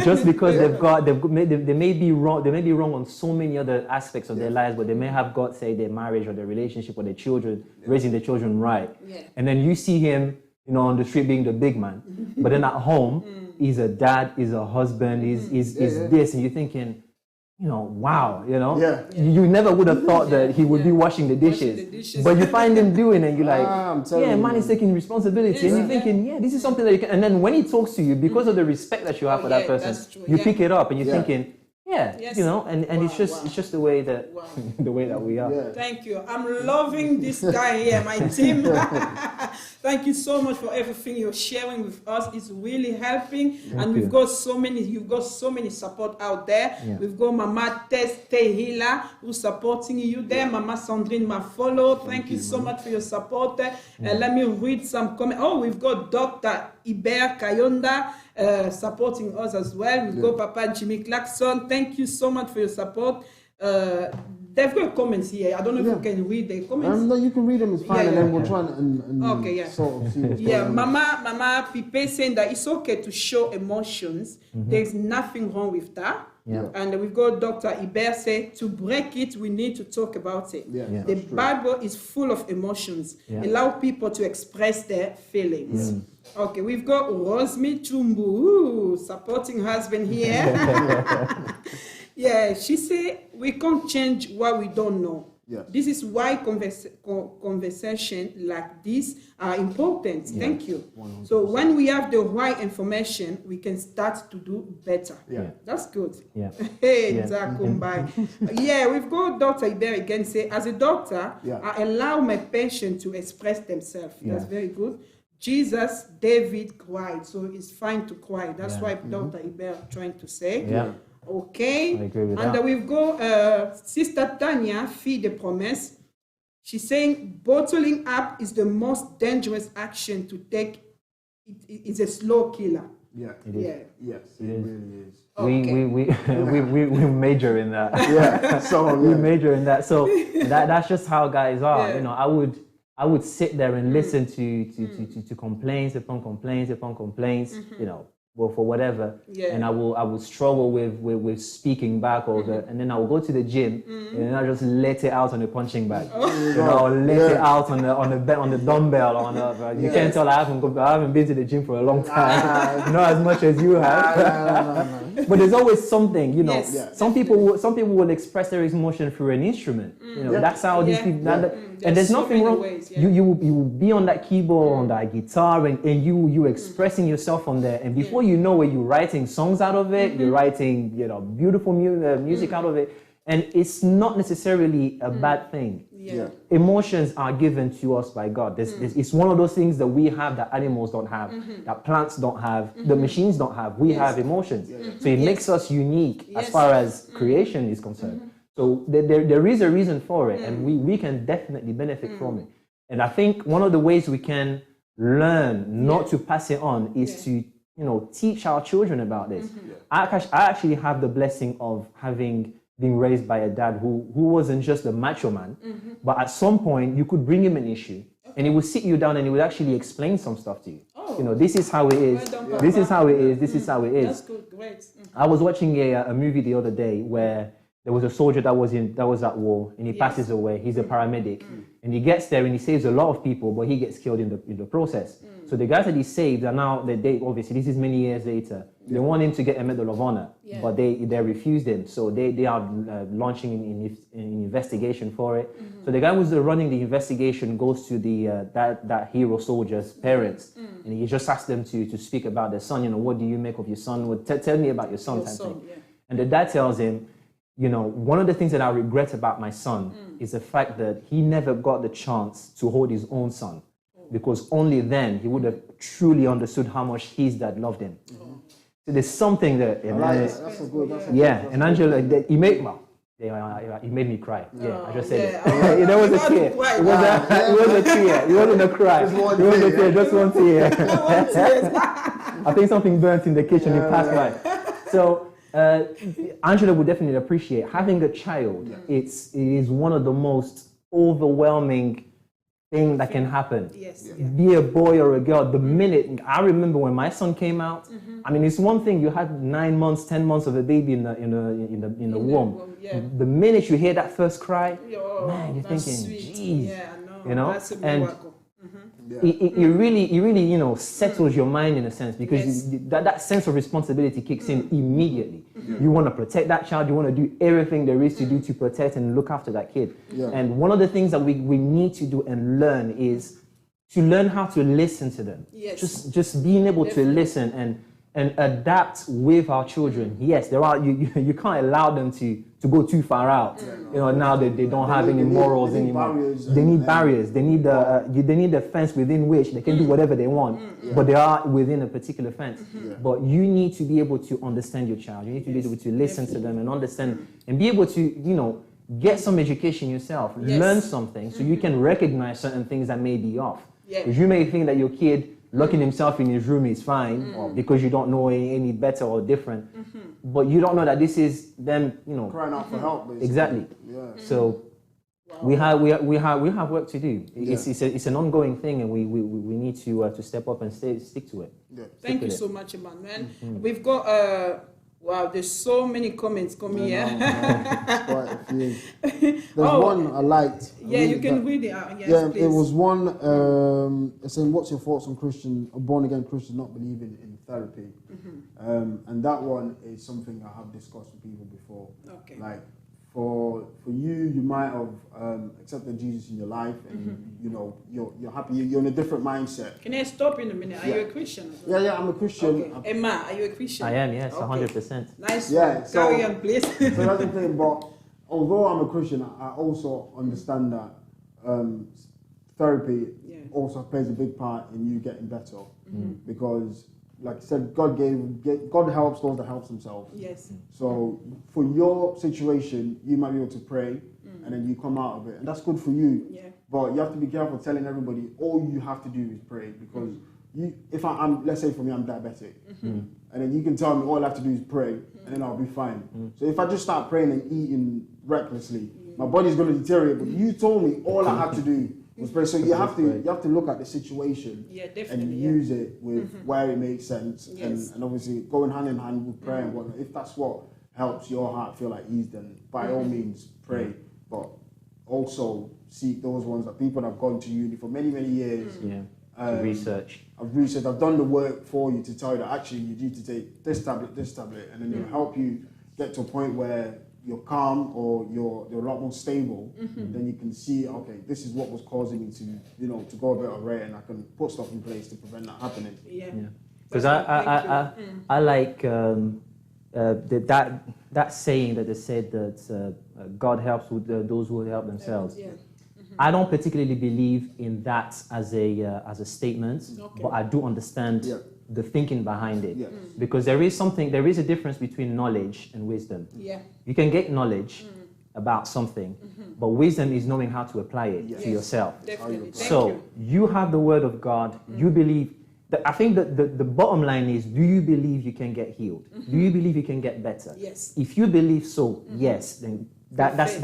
Just because they may be wrong on so many other aspects of their lives, but they may have got, say, their marriage or their relationship or their children, raising their children right. And then you see him, you know, on the street being the big man, but then at home, he's a dad, he's a husband, he's this, and you're thinking, you know, wow, you know, you never would have thought that he would be washing the dishes, but you find him doing it, and you're like, man is taking responsibility, and you're thinking, this is something that you can, and then when he talks to you, because of the respect that you have for that person, you pick it up, and you're thinking, you know, and it's just the way that the way that we are. Thank you. I'm loving this guy here, my team. Thank you so much for everything you're sharing with us. It's really helping, and we've got so many. You've got so many support out there. We've got Mama Tess Tehila who's supporting you there. Mama Sandrine Mafolo. Thank you so much for your support. Let me read some comments. Oh, we've got Dr. Iber Kayonda supporting us as well. We've got Papa Jimmy Clarkson. Thank you so much for your support. They've got comments here. I don't know if you can read the comments. No, you can read them, it's fine, and then we'll try and sort of see what's going on. Mama Pipe saying that it's okay to show emotions. There's nothing wrong with that. And we've got Dr. Iber say, to break it, we need to talk about it. The Bible is full of emotions. Allow people to express their feelings. Okay, we've got Rosmi Chumbu supporting husband here. She said, we can't change what we don't know. This is why conversation like this are important. Thank you. 100%. So when we have the right information, we can start to do better. That's good. Hey, Zakumbai. We've got Dr. Iber again say, as a doctor, I allow my patient to express themselves. That's very good. Jesus, David cried, so it's fine to cry. That's why Dr. Iber trying to say. Okay, I agree with and that. we've got Sister Tanya, Fille de Promesse. She's saying bottling up is the most dangerous action to take. It's a slow killer. Yes, it really is. We major in that. So we major in that. So that's just how guys are. You know, I would sit there and listen to complaints upon complaints upon complaints. You know, well, for whatever, and I will struggle with speaking back, or and then I will go to the gym and then I just let it out on the punching bag. You know, let it out on the dumbbell. You can't tell I haven't been to the gym for a long time, not as much as you have. But there's always something, you know. Some people will express their emotion through an instrument. You know, that's how these people. And there's nothing wrong. You will be on that keyboard, on that guitar, and you expressing yourself on there, and before you know it, you're writing songs out of it, you're writing, you know, beautiful music out of it, and it's not necessarily a bad thing. Emotions are given to us by God. It's one of those things that we have that animals don't have, that plants don't have, the machines don't have. We have emotions. So it makes us unique as far as creation is concerned. So there is a reason for it, and we can definitely benefit from it. And I think one of the ways we can learn not to pass it on is to, you know, teach our children about this. I actually have the blessing of having been raised by a dad who wasn't just a macho man, but at some point you could bring him an issue and he would sit you down and he would actually explain some stuff to you. You know, this is how it is. This is how it is. This is how it is. That's good. Great. I was watching a movie the other day where there was a soldier that was at war, and he Yes. passes away. He's a paramedic, and he gets there and he saves a lot of people, but he gets killed in the process. So the guys that he saved are now they obviously, this is many years later. They want him to get a Medal of Honor, Yeah. but they refused him. So they are launching an investigation for it. So the guy who's running the investigation goes to the that hero soldier's parents, and he just asks them to speak about their son. You know, what do you make of your son? Well, tell me about your son. Your type son, thing. yeah. And the dad tells him, you know, one of the things that I regret about my son is the fact that he never got the chance to hold his own son, because only then he would have truly understood how much his dad loved him. So there's something that, I like that. That's a good. That's a yeah, good, and Angela, he made he made me cry. Yeah, I just said yeah. it. There was a tear. It was a tear. It wasn't a cry. It was a tear. Just one tear. I think something burnt in the kitchen. It passed by. So Angela would definitely appreciate having a child. It is one of the most overwhelming thing that can happen. Yes. Be a boy or a girl. The minute I remember when my son came out, I mean, it's one thing you had 9 months, 10 months of a baby in the womb. Yeah. The minute you hear that first cry, Oh, man, you're that's thinking, sweet. geez, Yeah, I know. you know, That's a and miracle. it really, you know, settles your mind in a sense, because Yes. that sense of responsibility kicks in immediately. You want to protect that child. You want to do everything there is to do to protect and look after that kid. Yeah. And one of the things that we need to do and learn is to learn how to listen to them. Yes. Just being able Definitely. to listen and adapt with our children. Yes, there are you can't allow them to go too far out. You know, now that they don't have any morals they need anymore. barriers They need and- barriers. They need they need a fence within which they can do whatever they want, but they are within a particular fence. But you need to be able to understand your child. You need to be able to listen to them and understand and be able to, you know, get some education yourself, Yes. learn something, so you can recognize certain things that may be off. Yeah. Because you may think that your kid locking himself in his room is fine, or because you don't know any better or different, but you don't know that this is them, you know. crying out for help. Basically. Exactly. Yeah. So we have work to do. It's an ongoing thing, and we need to step up and stick to it. Yeah. Thank you with it. so much, Emmanuel. We've got wow, there's so many comments coming here. Quite a few. There's Oh. one I liked. Yeah, you can read it out. Yes, Yeah, please. it was one saying, "What's your thoughts on born again Christians not believing in therapy?" And that one is something I have discussed with people before. Okay. Like for you, you might have accepted Jesus in your life, and you know you're happy. You're in a different mindset. Can I stop in a minute? Are you a Christian? as well? Yeah, I'm a Christian. Okay. Emma, are you a Christian? I am, yes, Okay. 100%. Nice. Yeah, one. so- Carry on, please. So that's the thing. But although I'm a Christian, I also understand that therapy Yeah. also plays a big part in you getting better, because, like I said, God helps those that helps themselves. Yes. So for your situation, you might be able to pray, and then you come out of it, and that's good for you. Yeah. But you have to be careful telling everybody all you have to do is pray, because if I'm let's say for me, I'm diabetic, and then you can tell me all I have to do is pray, and then I'll be fine. So if I just start praying and eating recklessly, my body's going to deteriorate. But you told me all I had to do was pray. So you have to look at the situation, Yeah, and definitely. Yeah. use it with where it makes sense, Yes. and obviously going hand in hand with prayer and whatnot. If that's what helps your heart feel like ease, then by all means pray. But also seek those ones that people that have gone to uni for many years. Yeah. Research. I've done the work for you to tell you that actually you need to take this tablet, and then it'll help you get to a point where you're calm or you're a lot more stable. Then you can see, okay, this is what was causing me to go a bit array, and I can put stuff in place to prevent that happening. Yeah. Because Thank you. I like that saying that they said that God helps with those who help themselves. Yeah. I don't particularly believe in that as a statement, Okay. but I do understand Yeah. the thinking behind it. Yes. Because there is a difference between knowledge and wisdom. Yeah. You can get knowledge about something, but wisdom is knowing how to apply it to Yes. yourself. Definitely. Thank So you. you have the word of God. You believe. I think that the bottom line is: do you believe you can get healed? Do you believe you can get better? Yes. If you believe so, yes, then faith.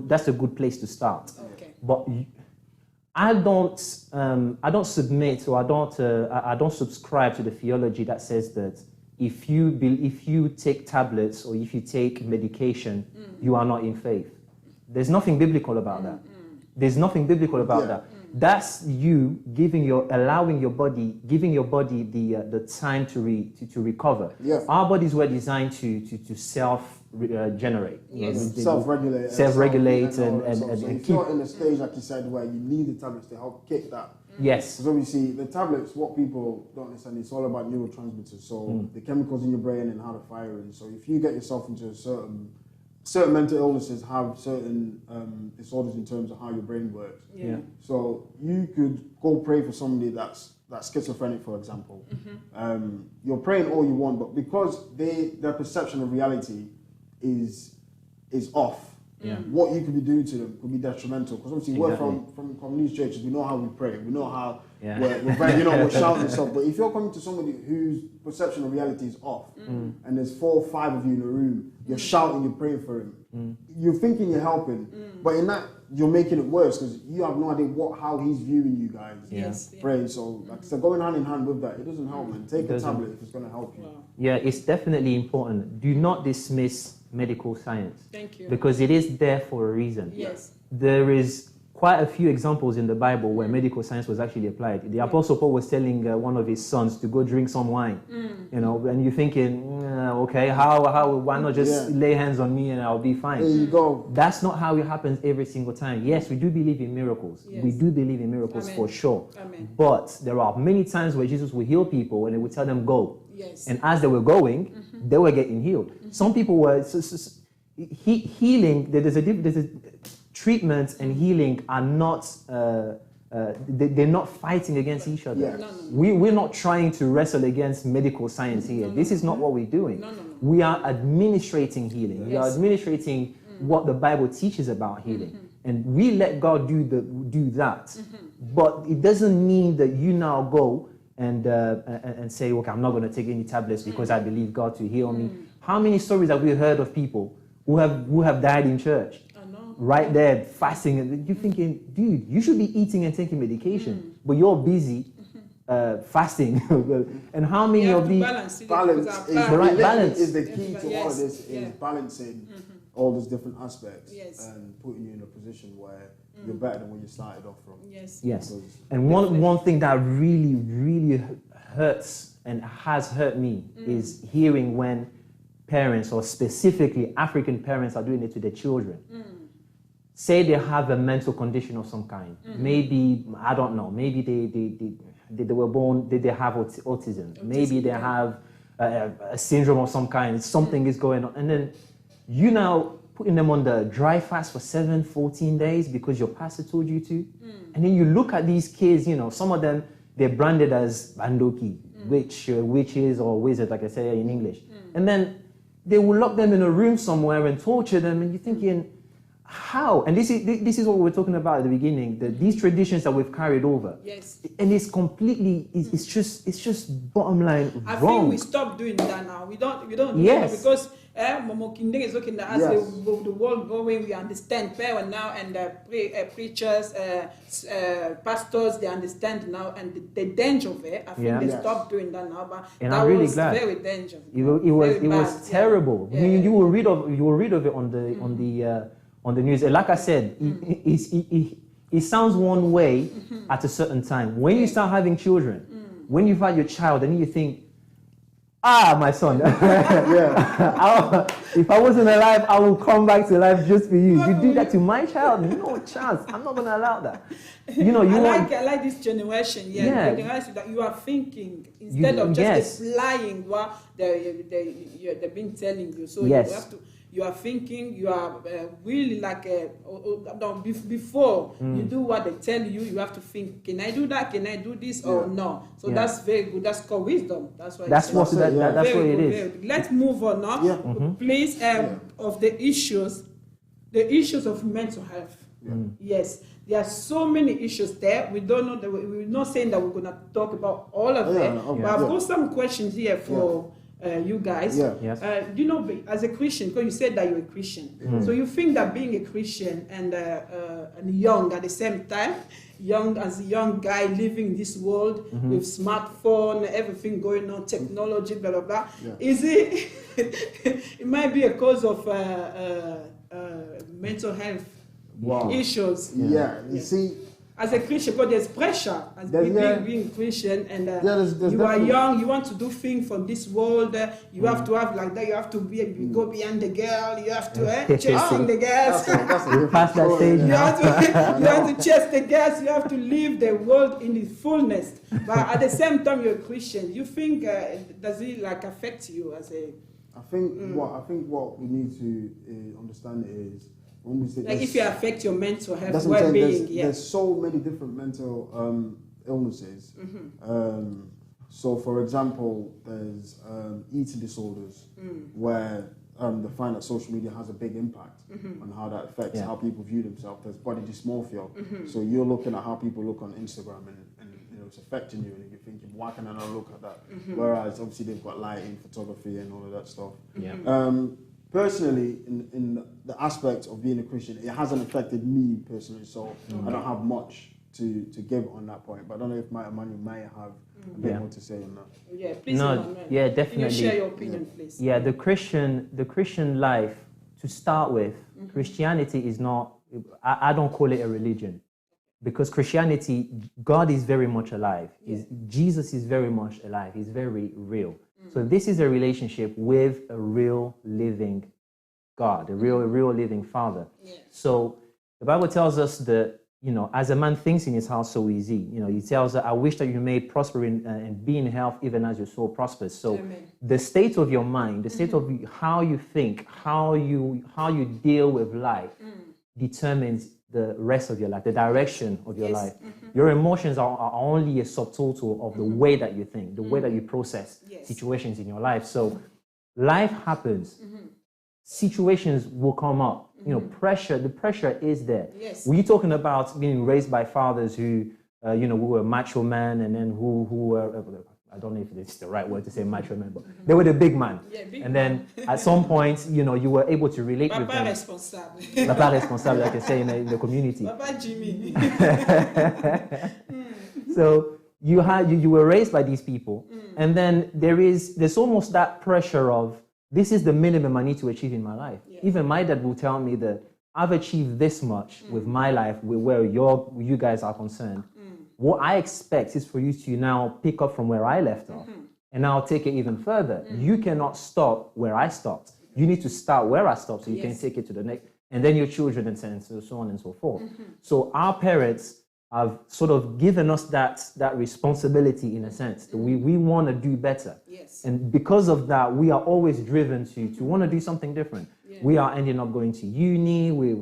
that's a good place to start. Okay. But I don't submit, or I don't subscribe to the theology that says that if you take tablets or if you take medication, you are not in faith. There's nothing biblical about that. There's nothing biblical about that. That's you allowing your body, giving your body the time to recover. Yeah. Our bodies were designed to self-generate. Yes. Self-regulate. Self-regulate So and if keep. you're in a stage, like you said, where you need the tablets to help kick that. Yes. Because obviously the tablets, what people don't understand, it's all about neurotransmitters. So the chemicals in your brain and how they're firing. So if you get yourself into certain mental illnesses have certain disorders in terms of how your brain works. Yeah. So you could go pray for somebody that's schizophrenic, for example. You're praying all you want, but because their perception of reality is off, what you could be doing to them could be detrimental. Because obviously we're from communist churches, we know how we pray, we know how we're shouting and stuff. But if you're coming to somebody whose perception of reality is off, and there's 4 or 5 of you in a room, you're shouting, you're praying for him, you're thinking you're helping, but in that you're making it worse because you have no idea how he's viewing you guys. Yes. Praying. So like I said, going hand in hand with that, it doesn't help, man. Take a tablet if it's going to help you. Wow. Yeah, it's definitely important. Do not dismiss medical science. Thank you. Because it is there for a reason. Yes. There is quite a few examples in the Bible where medical science was actually applied. The Apostle Paul was telling one of his sons to go drink some wine, and you're thinking, okay, why not just lay hands on me and I'll be fine? There you go. That's not how it happens every single time. Yes, we do believe in miracles. Yes. We do believe in miracles Amen. for sure. Amen. But there are many times where Jesus will heal people and he would tell them go. Yes. And as they were going, they were getting healed. Some people were healing. There's a treatment and healing are not. They're not fighting against each other. Yes. No. We're not trying to wrestle against medical science here. This is not what we're doing. No. We are administrating healing. We are Yes. administrating what the Bible teaches about healing. And we let God do that. But it doesn't mean that you now go and say, okay, I'm not going to take any tablets because I believe God to heal me. How many stories have we heard of people who have died in church? Right there, fasting, and you're thinking, dude, you should be eating and taking medication, but you're busy fasting. And how many of these Balance is the right balance is the key to all of Yes. this. Is balancing all these different aspects Yes. and putting you in a position where you're better than when you started off from. Yes. Yes, Because- and one thing that really hurts and has hurt me is hearing when parents, or specifically African parents, are doing it to their children. Say they have a mental condition of some kind. Maybe, I don't know, maybe they were born, they have autism. Maybe they have a syndrome of some kind. Something is going on. And then you now putting them on the dry fast for 14 days because your pastor told you to. And then you look at these kids, some of them, they're branded as bandoki, witches or wizards, like I say in English. And then they will lock them in a room somewhere and torture them, and you're thinking, how? And this is what we were talking about at the beginning, these traditions that we've carried over. Yes. And it's completely, it's just bottom line I wrong. think we stopped doing that now. We don't Yes. because Momo Kinde is looking at as Yes. the world going. We understand prayer now, and preachers, pastors, they understand now, and the danger of it. I think Yeah. they Yes. stopped doing that now, but And that I'm really was glad. very dangerous. It was Very bad, yeah. terrible. Yeah. You will read of it on the news. And like I said, it sounds one way at a certain time. When you start having children, when you've had your child, and you think, my son, if I wasn't alive, I will come back to life just for you. You do that to my child? No chance. I'm not going to allow that. I like this generation. Yeah. The generation that you are thinking instead of just applying what they've been telling you. So Yes. you have to. You are thinking. You are really like before you do what they tell you. You have to think: can I do that? Can I do this or no? So that's very good. That's called wisdom. That's what. That's what That's it, yeah. that's what Very it good, is. very good. Let's move on now. Yeah. Please, of the issues of mental health. Yes, there are so many issues there. We don't know that we're not saying that we're gonna talk about all of them. okay, But I've yeah. got some questions here for you guys. Yeah. Yes. You know, as a Christian, because you said that you're a Christian, so you think that being a Christian and young at the same time, young as a young guy living in this world with smartphone, everything going on, technology, blah blah blah, is it? It might be a cause of mental health issues. Yeah, you see, As a Christian, because there's pressure as being Christian, and there's you are definitely- young, you want to do things from this world. You have to have like that. You have to go behind the girl. You have to chasing the girls. We're past that stage You now. have to chase the girls. You have to live the world in its fullness. But at the same time, you're a Christian. You think does it like affect you as a I think what we need to understand is when we say like if you affect your mental health that's what I'm saying, well-being? there's so many different mental illnesses. So, for example, there's eating disorders where they find that social media has a big impact on how that affects how people view themselves. There's body dysmorphia. So you're looking at how people look on Instagram and you know, it's affecting you, and you're thinking, why can I not look at that? Whereas obviously they've got lighting, photography, and all of that stuff. Personally, in the aspect of being a Christian, it hasn't affected me personally, so I don't have much to give on that point. But I don't know if my Emmanuel may have a bit more to say on that. Yeah, please. No, Emmanuel. yeah, Can definitely. you share your opinion, please? Yeah, the Christian life, to start with, Christianity is not, I don't call it a religion. Because Christianity, God is very much alive. Jesus is very much alive. He's very real. So this is a relationship with a real living God, a real living Father. So the Bible tells us that, you know, as a man thinks in his heart, so is he. You know, he tells us, I wish that you may prosper and be in health even as your soul prospers. So the state of your mind, the state of how you think, how you deal with life determines the rest of your life, the direction of your life. Your emotions are only a subtotal of the way that you think, the way that you process situations in your life. So life happens. Situations will come up. You know, the pressure is there. Were you talking about being raised by fathers who, you know, who were macho men, and then who were, I don't know if it's the right word to say macho men, but they were the big man. And then at some point, you know, you were able to relate with them. Responsable. Papa responsable, like I say in the community. Papa Jimmy. So you were raised by these people, and then there's almost that pressure of, this is the minimum I need to achieve in my life. Even my dad will tell me that I've achieved this much with my life, with where you guys are concerned. What I expect is for you to now pick up from where I left off, and now take it even further. You cannot stop where I stopped. You need to start where I stopped so you can take it to the next, and then your children, and so on and so forth. So our parents have sort of given us that responsibility, in a sense, that we want to do better. And because of that, we are always driven to want to do something different. We are ending up going to uni, we're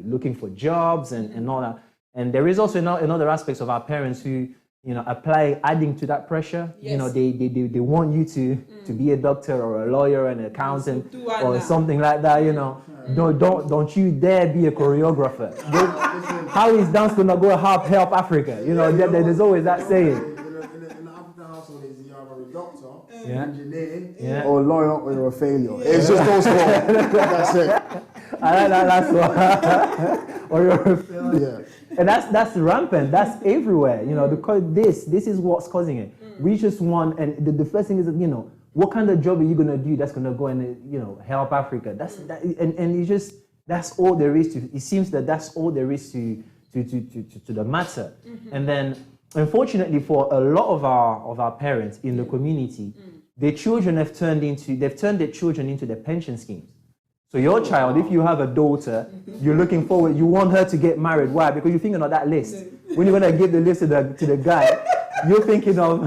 looking for jobs and all that. And there is also another aspects of our parents who, you know, adding to that pressure. You know, they want you to be a doctor or a lawyer, an accountant, or something like that. You know, don't you dare be a choreographer. How is dance gonna go help Africa? You know, there's always that saying. In the African household, is you are a doctor, engineer, or a lawyer, or you're a failure. It's just those four. That's it. I like that last one. Or you're a failure. And that's rampant. That's everywhere. You know, because this is what's causing it. We just want, and the first thing is, you know, what kind of job are you gonna do that's gonna go and, you know, help Africa? And it's just, that's all there is to. It seems that that's all there is to the matter. And then, unfortunately, for a lot of our parents in the community, their children they've turned their children into their pension schemes. So your child, if you have a daughter, you're looking forward, you want her to get married. Why? Because you're thinking of that list. When you're gonna give the list to the guy, you're thinking of.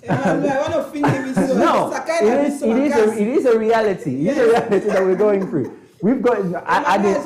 No, it is a reality. It is a reality that we're going through. We've got. I did.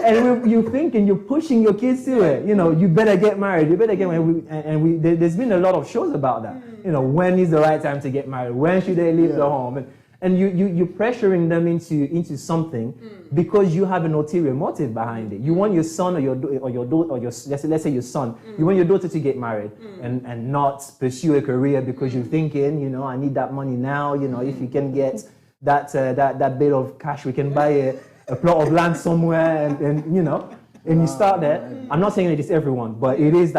And you're thinking, you're pushing your kids to it. You know, you better get married. You better get married. There's been a lot of shows about that. You know, when is the right time to get married? When should they leave the home? and you're pressuring them into something because you have an ulterior motive behind it. You want your son or your daughter, or let's say your son, you want your daughter to get married and not pursue a career because you're thinking, you know, I need that money now. You know, if you can get that bit of cash, we can buy a plot of land somewhere, and you know. And you start there. I'm not saying it is everyone, but it is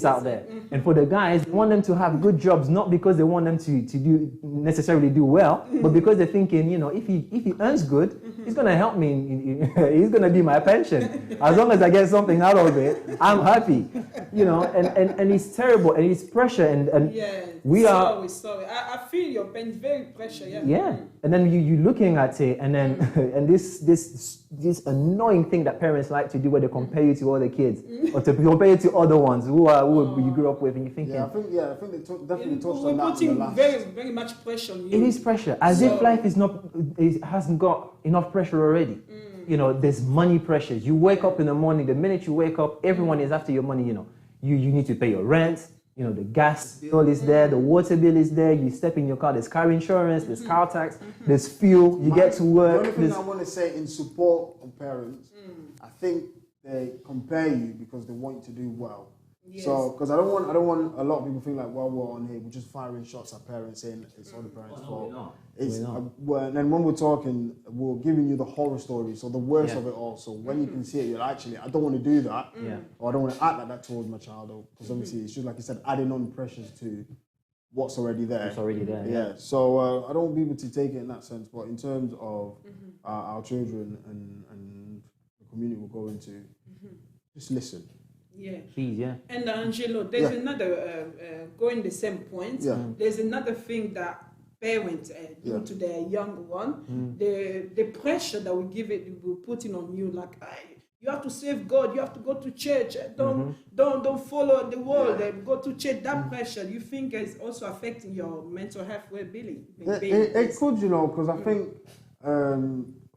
out there. And for the guys, they want them to have good jobs, not because they want them to necessarily do well, but because they're thinking, you know, if he earns good, he's gonna help me. He's gonna be my pension. As long as I get something out of it, I'm happy. You know, and it's terrible, and it's pressure, and yes, we are. Sorry. I feel your pain. Very pressure. Yeah. Yeah, and then you looking at it, and then and this annoying thing that parents like to do, where they compare you to other kids or to compare you to other ones who you grew up with, and you're thinking, I think they definitely touched We're on that. putting very much pressure on you. it is pressure, as if life hasn't got enough pressure already. You know, there's money pressures. You wake up in the morning, the minute you wake up, everyone is after your money. You know, you need to pay your rent. You know, the gas bill is there, the water bill is there. You step in your car, there's car insurance, there's car tax, there's fuel. You get to work. The only thing I want to say in support of parents, I think they compare you because they want you to do well. Yes. So, because I don't want a lot of people think like, well, we're on here, we're just firing shots at parents, saying it's all the parents' fault. And then when we're talking, we're giving you the horror story, so the worst of it all. So when you can see it, you're like, actually, I don't want to do that, or I don't want to act like that towards my child, because obviously it's just like you said, adding on pressures to what's already there. It's already there. Yeah. So I don't want people to take it in that sense, but in terms of our children and the community we're going to, just listen. Yeah. Please, yeah. And Angelo, there's another, going the same point, there's another thing that parents do to their young one, the pressure that we putting on you, like, you have to save God, you have to go to church, don't follow the world, go to church. That pressure, you think is also affecting your mental health well-being? It could, you know, because I think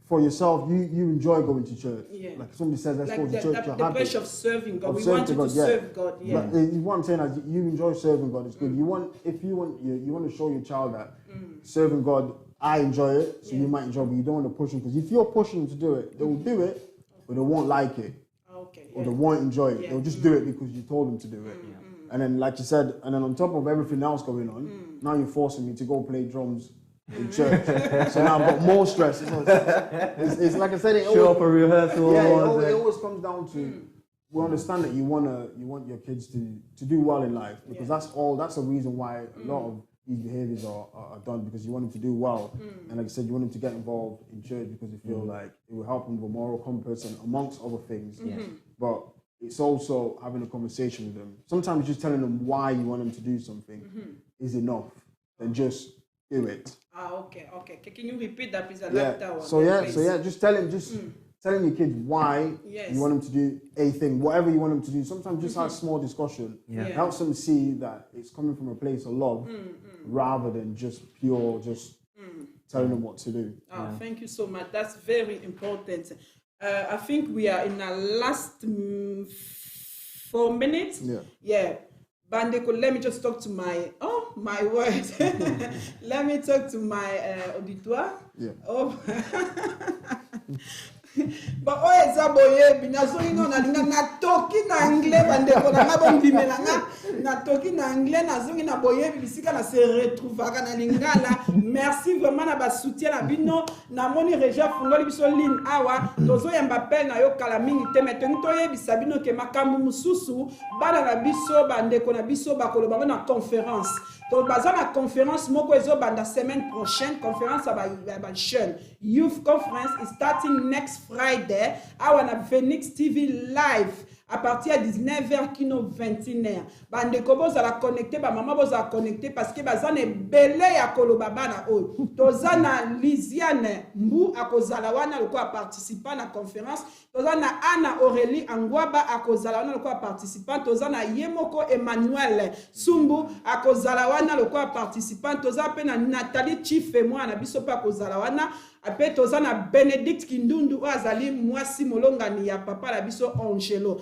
for yourself, you enjoy going to church. Yeah. Like somebody says, let's Like go to church. the pressure of serving God. We want you to serve God. Yeah. But what I'm saying is, you enjoy serving God. It's good. You want to show your child that serving God, I enjoy it, so you might enjoy it, but you don't want to push them, because if you're pushing them to do it, they will do it, but they won't like it. Okay. Or they won't enjoy it. They'll just do it because you told them to do it. And then, like you said, and then on top of everything else going on, now you're forcing me to go play drums in church. So now I've got more stress. It's like I said, it Show up a rehearsal. it always comes down to, we understand that you want your kids to do well in life, because that's the reason why a lot of these behaviors are done, because you want them to do well. And like I said, you want them to get involved in church because you feel like it will help them with moral compass and amongst other things. But it's also having a conversation with them. Sometimes just telling them why you want them to do something is enough, and just do it. Okay. Can you repeat that, please? I like that one. Just telling your kids why you want them to do a thing, whatever you want them to do. Sometimes just have a small discussion. Helps them see that it's coming from a place of love rather than just pure telling them what to do. Thank you so much. That's very important. I think we are in our last 4 minutes. Yeah. Bandeko, let me just talk to my word. Let me talk to my auditoire. But eza boye binazoyi no nalinga natoki na anglais bandeko na ngabondimela nga natoki na anglais nazongi na boye bisika na se retrouvaka na lingala. Merci vraiment na ba soutien na bino na moni reja fungoli biso line awa tozo yamba pe na yo kala mingi te metengi to yebisa bino ke makambu mususu bana na biso bandeko na biso bakoloba na conférence. Donc, dans la conférence, moko ezo banda semaine prochaine, conférence à ba jeune youth conference is starting next Friday. Awana Phoenix TV live à partir de 19h kino 21h. Bande ko boza la connecter, ba maman boza connecter parce que bazane belé ya koloba bana o. Tozana Lisiane Mbu akozala wana loko a participer na conférence. Tozana Anna Aurélie Angwaba akozala wana loko a participer. Tozana Yemoko Emmanuel Sumbu akozala wana loko a participer. Toza pe na Nathalie Chief et moi na biso pa akozala wana. Ape tozana Benedict Kindundu azali mwasi molongani ya papa la biso Angelo.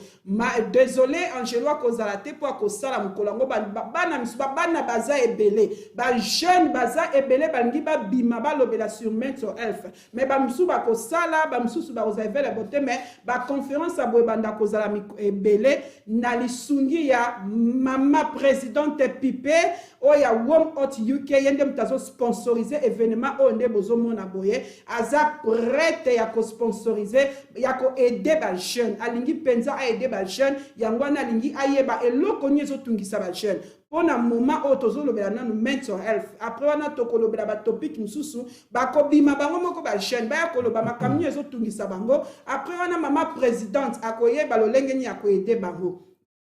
Désolé Angelo akozala te po akosala mukolango bana misuba bana baza ebele. Ba jeune baza ebele balingi ba bima ba lobela sur mental health. Mais ba misuba kosala ba misusu ba ozave la bote mais ba conférence aboye banda kozala ebele na lisungi ya mama présidente Pipe oya Warm Hot UK yende mtazo sponsoriser événement onde bozomona boye aza prête ya ko sponsoriser ya ko aider ba jeune alingi penza a aider ba jeune yangwana alingi ayeba eloko nyezo tungisa ba jeune pona moment o tozolobela nanu mental health après wana tokolobela ba topic mususu bakobima bango moko ba jeune baya koloba makamnyo ezo tungisa bango après wana mama présidente akoyeba lolenge ni akoyede bango.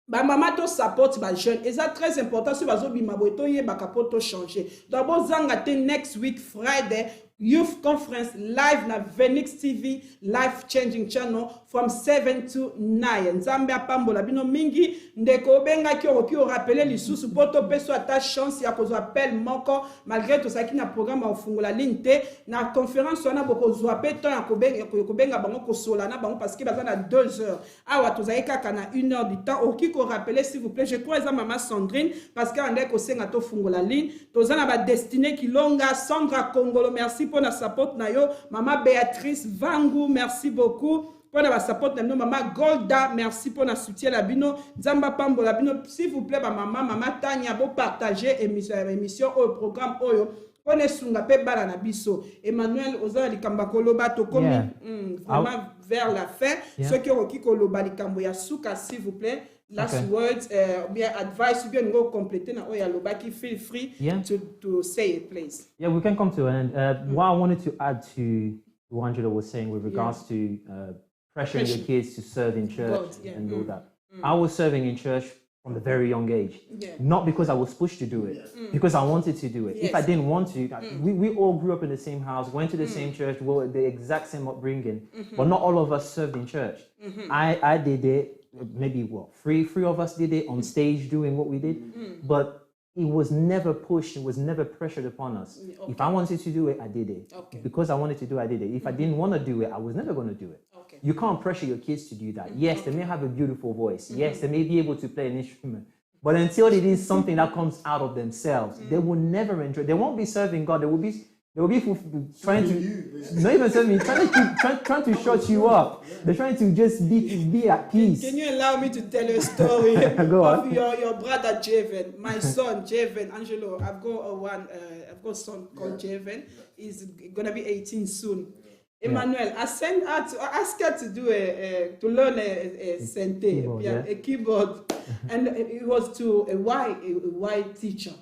Ba maman to support ba jeune et ça très important si bazo bima boy to ye bakapoto changer d'abord zanga te next week Friday Youth Conference live na Venix TV life changing channel from 7 to 9 nzambe apambola bino mingi ndeko benga ki o rappeler lisusu poto peso ata chance ya kozo appel moko malgré tout ça qui na programme ofungola ligne te na conférence wana boko zo appel temps ya kobenga bango kosola na bango parce que baza na 2 heures awa tozaika kana 1 heure du temps oki ko rappeler s'il vous plaît je crois ça maman Sandrine parce que ande ko senga to fungola ligne tozana ba destiné kilonga Sandra Kongolo merci pour la support na yo maman Béatrice Vangu merci beaucoup pour la support na maman Golda merci pour la soutien la bino nzamba pambo la bino s'il vous plaît maman Tania bo partager émission au programme oyo pone sunga pe bala na biso Emmanuel ozala likamba koloba to komi vraiment vers la fin ceux qui ont koloba likambo ya suka s'il vous plaît. Last words, bien advice, bien go compléter na oya lobaki. Feel free to say it, please. Yeah, we can come to an end. What I wanted to add to what Angela was saying with regards to pressuring your kids to serve in church and all that. I was serving in church from a very young age, not because I was pushed to do it, because I wanted to do it. If I didn't want to, we all grew up in the same house, went to the same church, we were the exact same upbringing, but not all of us served in church. I did it. Maybe three of us did it on stage doing what we did, but it was never pushed, it was never pressured upon us. If I wanted to do it, I did it. Because I wanted to do it, I did it. If I didn't want to do it, I was never going to do it. You can't pressure your kids to do that. Yes, they may have a beautiful voice. Yes, they may be able to play an instrument. But until it is something that comes out of themselves, they will never enjoy. They won't be serving God. They will be trying to, not even serving me, trying to shut you up. They're trying to just be at peace. Can you allow me to tell you a story of your brother Javen, my son Javen, Angelo? I've got a son called Javen. He's gonna be 18 soon. Emmanuel, I asked her to do to learn a synth, a keyboard, and it was to a white teacher.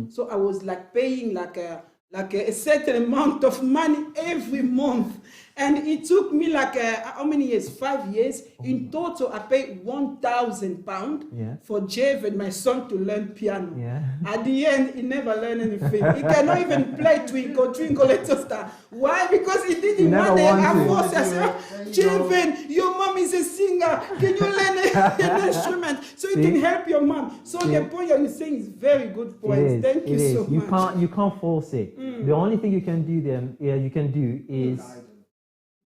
So I was like paying like a certain amount of money every month. And it took me like how many years? 5 years. In total, I paid £1,000 for Javen, my son, to learn piano. At the end, he never learned anything. He cannot even play Twinkle, Twinkle, Little Star. Why? Because he didn't want it. I said, Javen, your mom is a singer. Can you learn an instrument so you can help your mom? So the point you're saying is very good point. Thank you so much. You can't force it. The only thing you can do is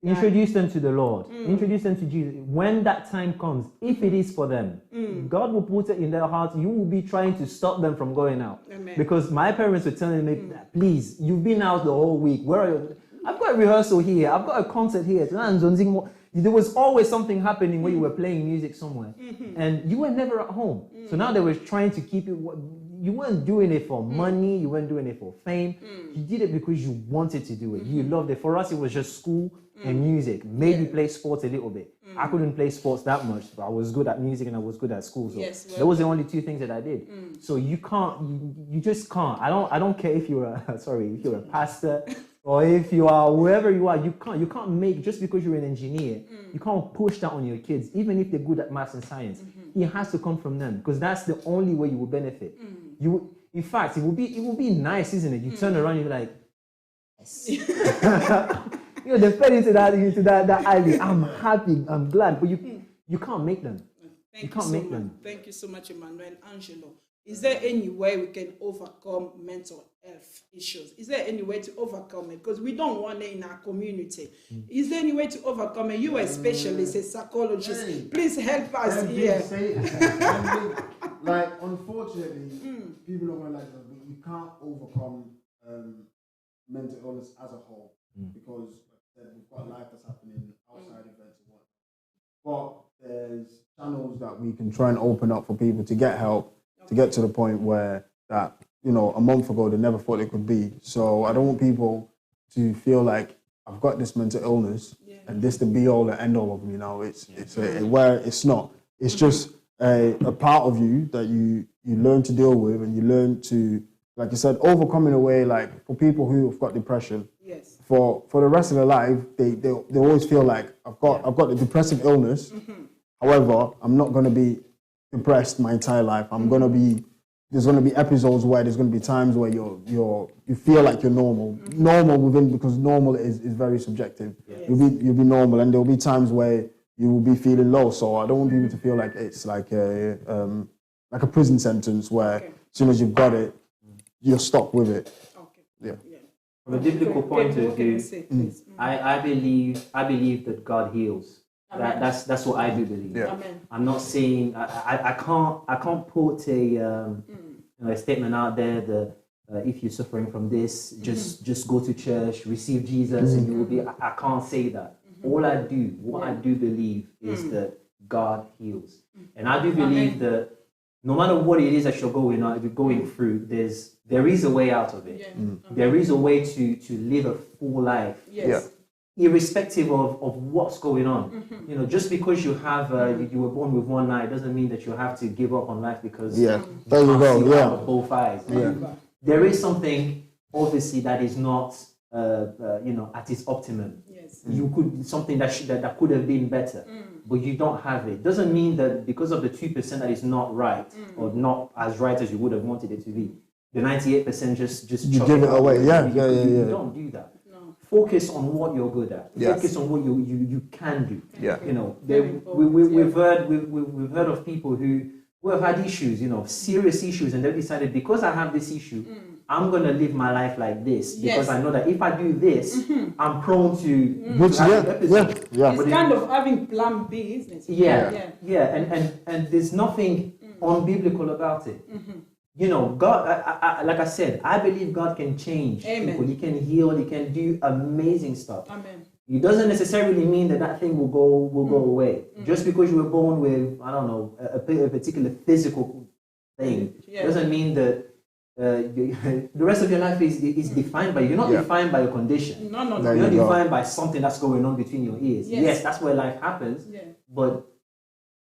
introduce them to the Lord. Introduce them to Jesus. When that time comes, if it is for them, God will put it in their hearts. You will be trying to stop them from going out. Amen. Because my parents were telling me, please, you've been out the whole week. Where are you? I've got a rehearsal here. I've got a concert here. There was always something happening when you were playing music somewhere. And you were never at home. So now they were trying to keep it. You weren't doing it for money. You weren't doing it for fame. You did it because you wanted to do it. You loved it. For us, it was just school and music. Maybe play sports a little bit. I couldn't play sports that much, but I was good at music and I was good at school. So those were the only two things that I did. So you just can't. I don't care if you're a pastor or if you are whoever you are. You can't make, just because you're an engineer, you can't push that on your kids, even if they're good at maths and science. It has to come from them, because that's the only way you will benefit. In fact, it will be nice, isn't it? You turn around, you're like, yes. They fed into that island. I'm happy, I'm glad, but you can't make them. You can't make them. Thank you so much, Emmanuel. Angelo, is there any way we can overcome mental health issues? Is there any way to overcome it? Because we don't want it in our community. Is there any way to overcome it? You, a specialist, a psychologist, Hey. please help us Them here. big Satan. Like, unfortunately, people don't realize that we can't overcome mental illness as a whole because, like I said, we've got life that's happening outside events and whatnot. But there's channels that we can try and open up for people to get help, to get to the point where that, you know, a month ago they never thought it could be. So I don't want people to feel like I've got this mental illness and this the be all and end all of me now. It's where it's not. It's just a part of you that you learn to deal with, and you learn to, like you said, overcome in a way. Like for people who have got depression, Yes. for the rest of their life, they always feel like I've got the depressive illness. However, I'm not going to be depressed my entire life. There's going to be episodes where there's going to be times where you feel like you're normal within, because normal is very subjective. Yes. You'll be normal, and there'll be times where you will be feeling low. So I don't want people to feel like it's like a prison sentence where as soon as you've got it, you're stuck with it. Okay. Yeah. From a biblical point What of can you view, say, please? I believe that God heals. That's what I do believe. Yeah. Amen. I'm not saying I can't put a statement out there that if you're suffering from this, just go to church, receive Jesus, and you will be. I can't say that. What I do believe is that God heals, and I do believe that no matter what it is that you're going through, there is a way out of it. Yeah. There is a way to live a full life. Yes. Irrespective of what's going on. You know, just because you have you were born with one eye doesn't mean that you have to give up on life because Yeah. There you go. see out Yeah. of both eyes. Yeah. There is something obviously that is not at its optimum. Yes. You could something that could have been better, but you don't have it. Doesn't mean that because of the 2% that is not right or not as right as you would have wanted it to be, the 98% just You chuck give it out. away. Yeah. You don't do that. No. Focus on what you're good at. Yes. Focus on what you can do. Yeah. You know, Very important, we've heard of people who have had issues, you know, serious issues, and they've decided because I have this issue, I'm gonna live my life like this because Yes. I know that if I do this, I'm prone to Which, have yeah. episodes. Yeah. It's kind of having plan B, isn't it? Yeah, and there's nothing unbiblical about it. You know, God, I like I said, I believe God can change Amen. people. He can heal. He can do amazing stuff. Amen. It doesn't necessarily mean that thing will go away. Just because you were born with, I don't know, a particular physical thing doesn't mean that the rest of your life is defined by. You're not defined by a condition. No. There You're not you go. defined by something that's going on between your ears. Yes. Yes, that's where life happens. Yeah. But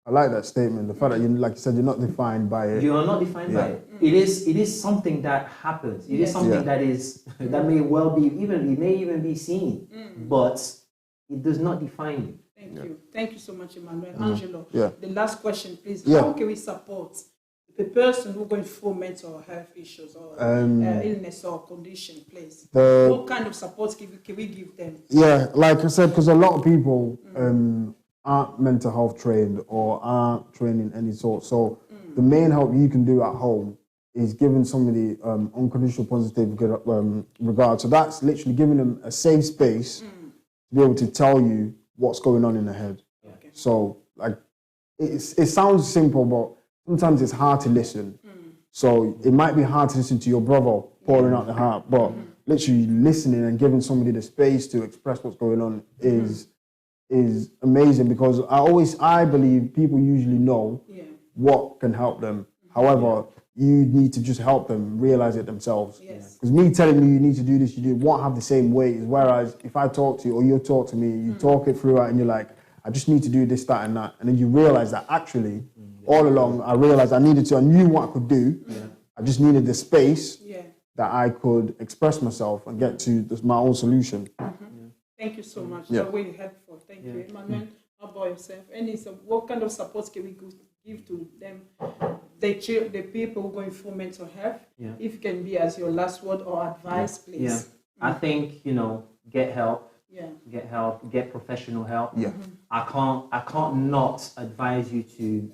I like that statement. The fact that you, like you said, you're not defined by it. you are not defined by it. It is something that happens. It Yes. is something Yeah. that is that may well be it may even be seen, but it does not define you. Thank you so much, Emmanuel. Angelo, Yeah. the last question, please. Yeah. How can we support the person who going through mental health issues or illness or condition, please? What kind of support can we give them? Yeah, like I said, because a lot of people aren't mental health trained or aren't trained in any sort. So the main help you can do at home is giving somebody unconditional positive regard. So that's literally giving them a safe space to be able to tell you what's going on in their head. Okay. So like it sounds simple, but sometimes it's hard to listen. So it might be hard to listen to your brother pouring out the heart, but literally listening and giving somebody the space to express what's going on is amazing, because I believe people usually know what can help them. However, you need to just help them realize it themselves. Yes. Because me telling you need to do this, you won't have the same weight. Whereas if I talk to you or you talk to me, you talk it through and you're like, I just need to do this, that, and that. And then you realize that actually, all along, I realized I knew what I could do. I just needed the space that I could express myself and get to my own solution. Thank you so much. Yeah. You're really helpful. Thank you, Emmanuel. How about yourself? What kind of support can we give to them, the people who are going through mental health? Yeah. If it can be as your last word or advice, please. Yeah, I think get help. Yeah. Get help. Get professional help. Yeah. I can't not advise you to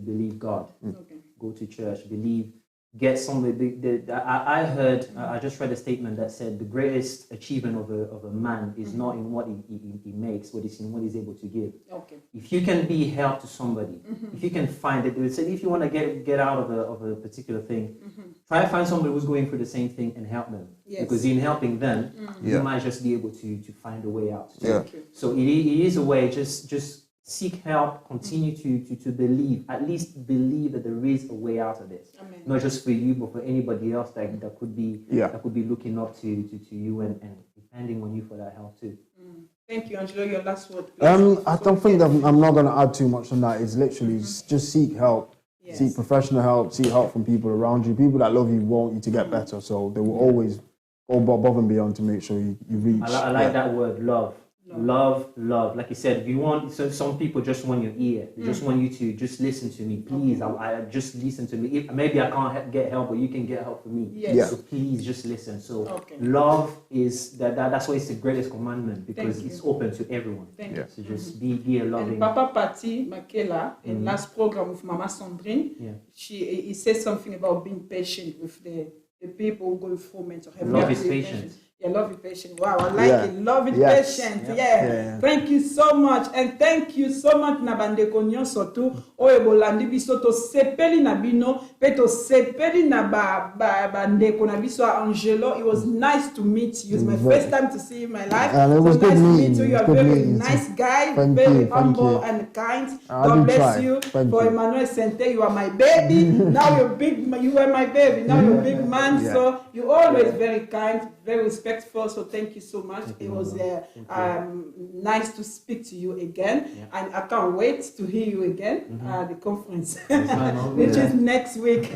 believe God. Okay. Go to church. Believe get somebody. I heard. I just read a statement that said the greatest achievement of a man is not in what he makes, but it's in what he's able to give. Okay. If you can be help to somebody, if you can find it, they say if you want to get out of a particular thing, try to find somebody who's going through the same thing and help them. Yes. Because in helping them, you Yeah. might just be able to find a way out. Yeah. Thank you. So it is a way. Just seek help. Continue to believe. At least believe that there is a way out of this. Amen. Not just for you, but for anybody else that could be Yeah. that could be looking up to you and depending on you for that help too. Thank you, Angelo. Your last word, please. I don't think that I'm not going to add too much on that. It's literally just seek help, Yes. seek professional help, seek help from people around you. People that love you want you to get better, so they will always go above and beyond to make sure you reach. I like that word, love. Love. Like you said, if you want, so some people just want your ear. They just want you to just listen to me, please. I just listen to me. If, maybe I can't get help, but you can get help for me. Yes. Yeah. So please just listen. So Okay. love is that's why it's the greatest commandment because Thank you. it's open to everyone. Thank Yeah. you. So just be a loving. And Papa Patty Makela, in last program with Mama Sandrine, Yeah. he said something about being patient with the people who go through mental health. Love We is have to be patient. Yeah, love is patient. Wow, I like Yeah. it. Love is Yes. patient. Yep. Yeah. Yeah. Thank you so much. And thank you so much na bandeko nyonso tu oyo bolandi biso to sepeli na bino pe to sepeli na bandeko na biso Angelo. It was nice to meet you. It's my first time to see you in my life. And it was so good nice to meeting meet you. you. You are Good very meeting you nice guy, Thank very you, thank humble you. and kind. I God do bless try. you. Thank For you. Emmanuel Sente, you are my baby. Now you're big. You were my baby. Now you're a big man. Yeah. So you're always very kind, very respectful. So thank you so much. It was nice to speak to you again, and I can't wait to hear you again at the conference, which is next week.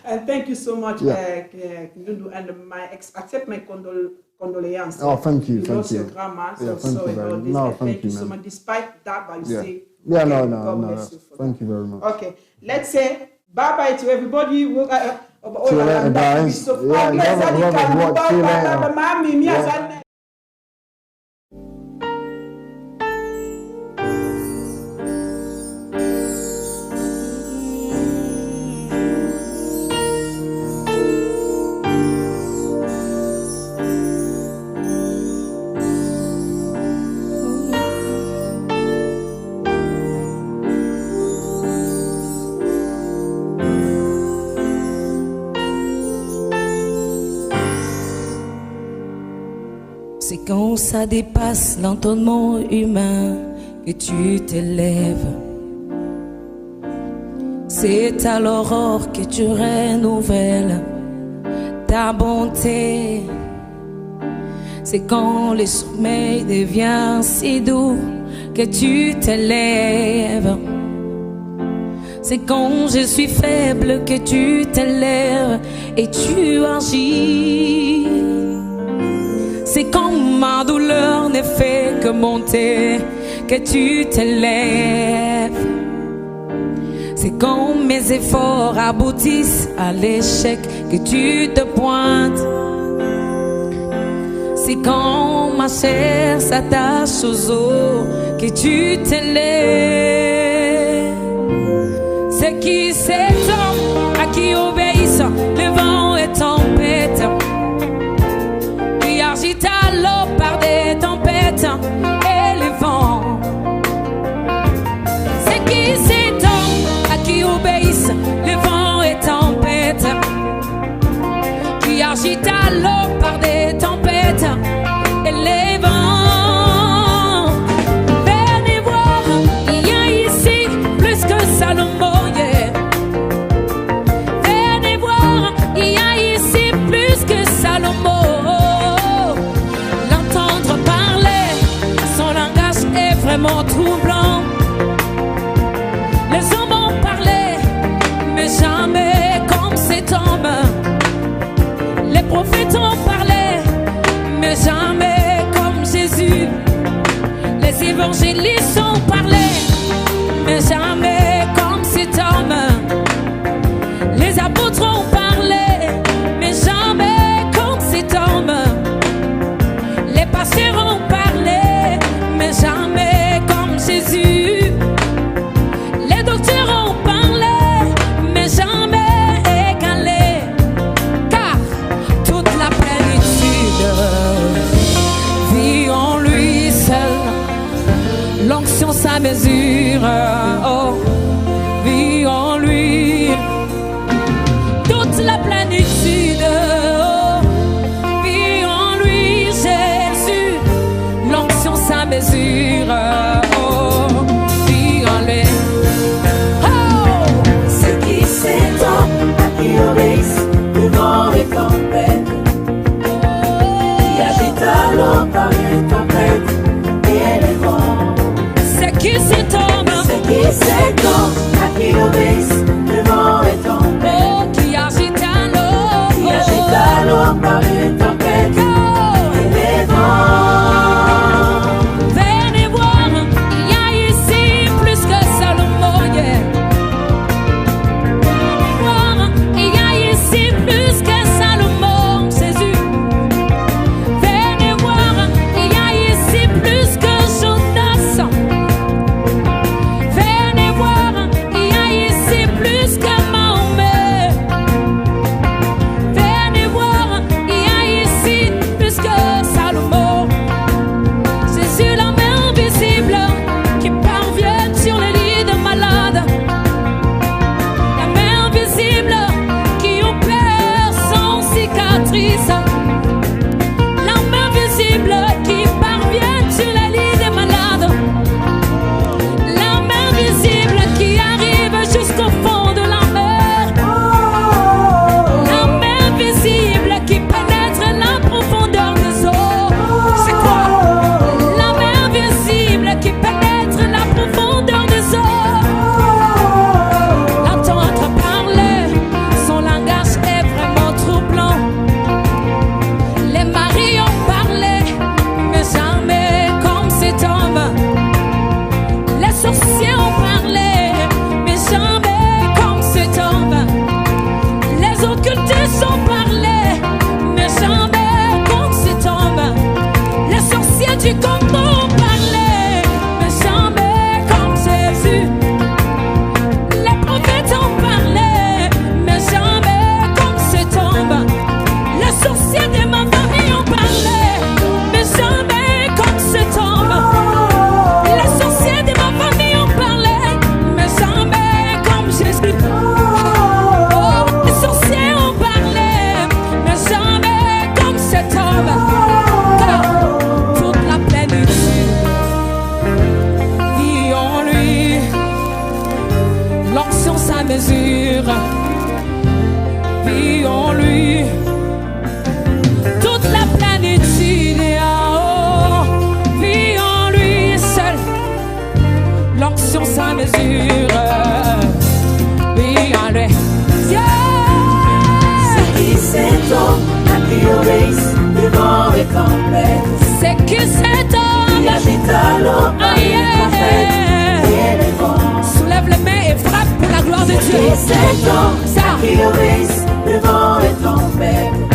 And thank you so much, Lulu, and accept my condolences. Oh, thank you, You thank lost you. your grandma, so Yeah, thank sorry you very about much. this. No, and thank you, so man. much. Despite that, but you Yeah. say, Yeah, okay, no, God no. bless you for that. Thank you very much. Okay, let's say bye bye to everybody. See you later, guys. Yeah, love it, see you later. Yeah. C'est quand ça dépasse l'entendement humain que tu t'élèves. C'est à l'aurore que tu renouvelles ta bonté. C'est quand le sommeil devient si doux que tu t'élèves. C'est quand je suis faible que tu t'élèves et tu agis. C'est quand ma douleur ne fait que monter que tu t'élèves. C'est quand mes efforts aboutissent à l'échec que tu te pointes. C'est quand ma chair s'attache aux os que tu t'élèves. C'est qui cet homme à qui obéissent le vent et tempête, qui agite à l'eau par des tempêtes et le vent. C'est qui cet homme à qui obéissent le vent et tempête, qui agite à l'eau par des tempêtes et les vents. Venez voir, il y a ici plus que Salomon, yeah. Venez voir, il y a ici plus que Salomon. L'entendre parler, son langage est vraiment troublant. Les hommes ont parlé, mais jamais comme cet homme. Les prophètes cet homme à qui obéissent le vent et tempête, qui agite à l'eau par les tempêtes et les vents. Venez voir, il y a ici plus que Salomon, yeah. Venez voir, il y a ici plus que Salomon, Jésus. Venez voir, il y a ici plus que Jonas. Venez voir, il y a ici plus que Mahomet. Venez voir, il y a ici plus que Salomon. Jésus, la main invisible qui parvient sur les lits de malades. La main invisible qui opère sans cicatrice. La main visible qui parvient sur les lits des malades. La main visible qui arrive jusqu'au fond de la mer. La main visible qui pénètre la profondeur des eaux. C'est quoi? La main visible qui pénètre la profondeur des eaux. L'entendre parler, son langage est vraiment troublant. Les maris ont parlé, mais jamais comme cet homme. Les sorciers ont parlé, mais jamais comme cet homme. Les occultistes ont parlé, mais jamais comme cet homme. Les sorciers du Congo ont parlé, mais jamais comme Jésus. Les prophètes ont parlé, mais jamais comme cet homme. Les sorciers de ma famille ont parlé, mais jamais comme cet homme. Les sorciers de ma famille ont parlé, mais jamais comme Jésus. Oh, les sorciers ont parlé, mais jamais comme cet homme. Car toute la plénitude vit en lui. L'onction sa mesure vit en lui. Toute la plénitude est en haut, vit en lui seul. L'onction sa mesure vit en lui. C'est qui cet homme à qui obéissent le vent et tempête? C'est qui cet homme qui agite à l'eau par les tempêtes et les vents? Soulève les mains et frappe pour la gloire de Dieu. C'est qui cet homme à qui obéissent le vent et tempête?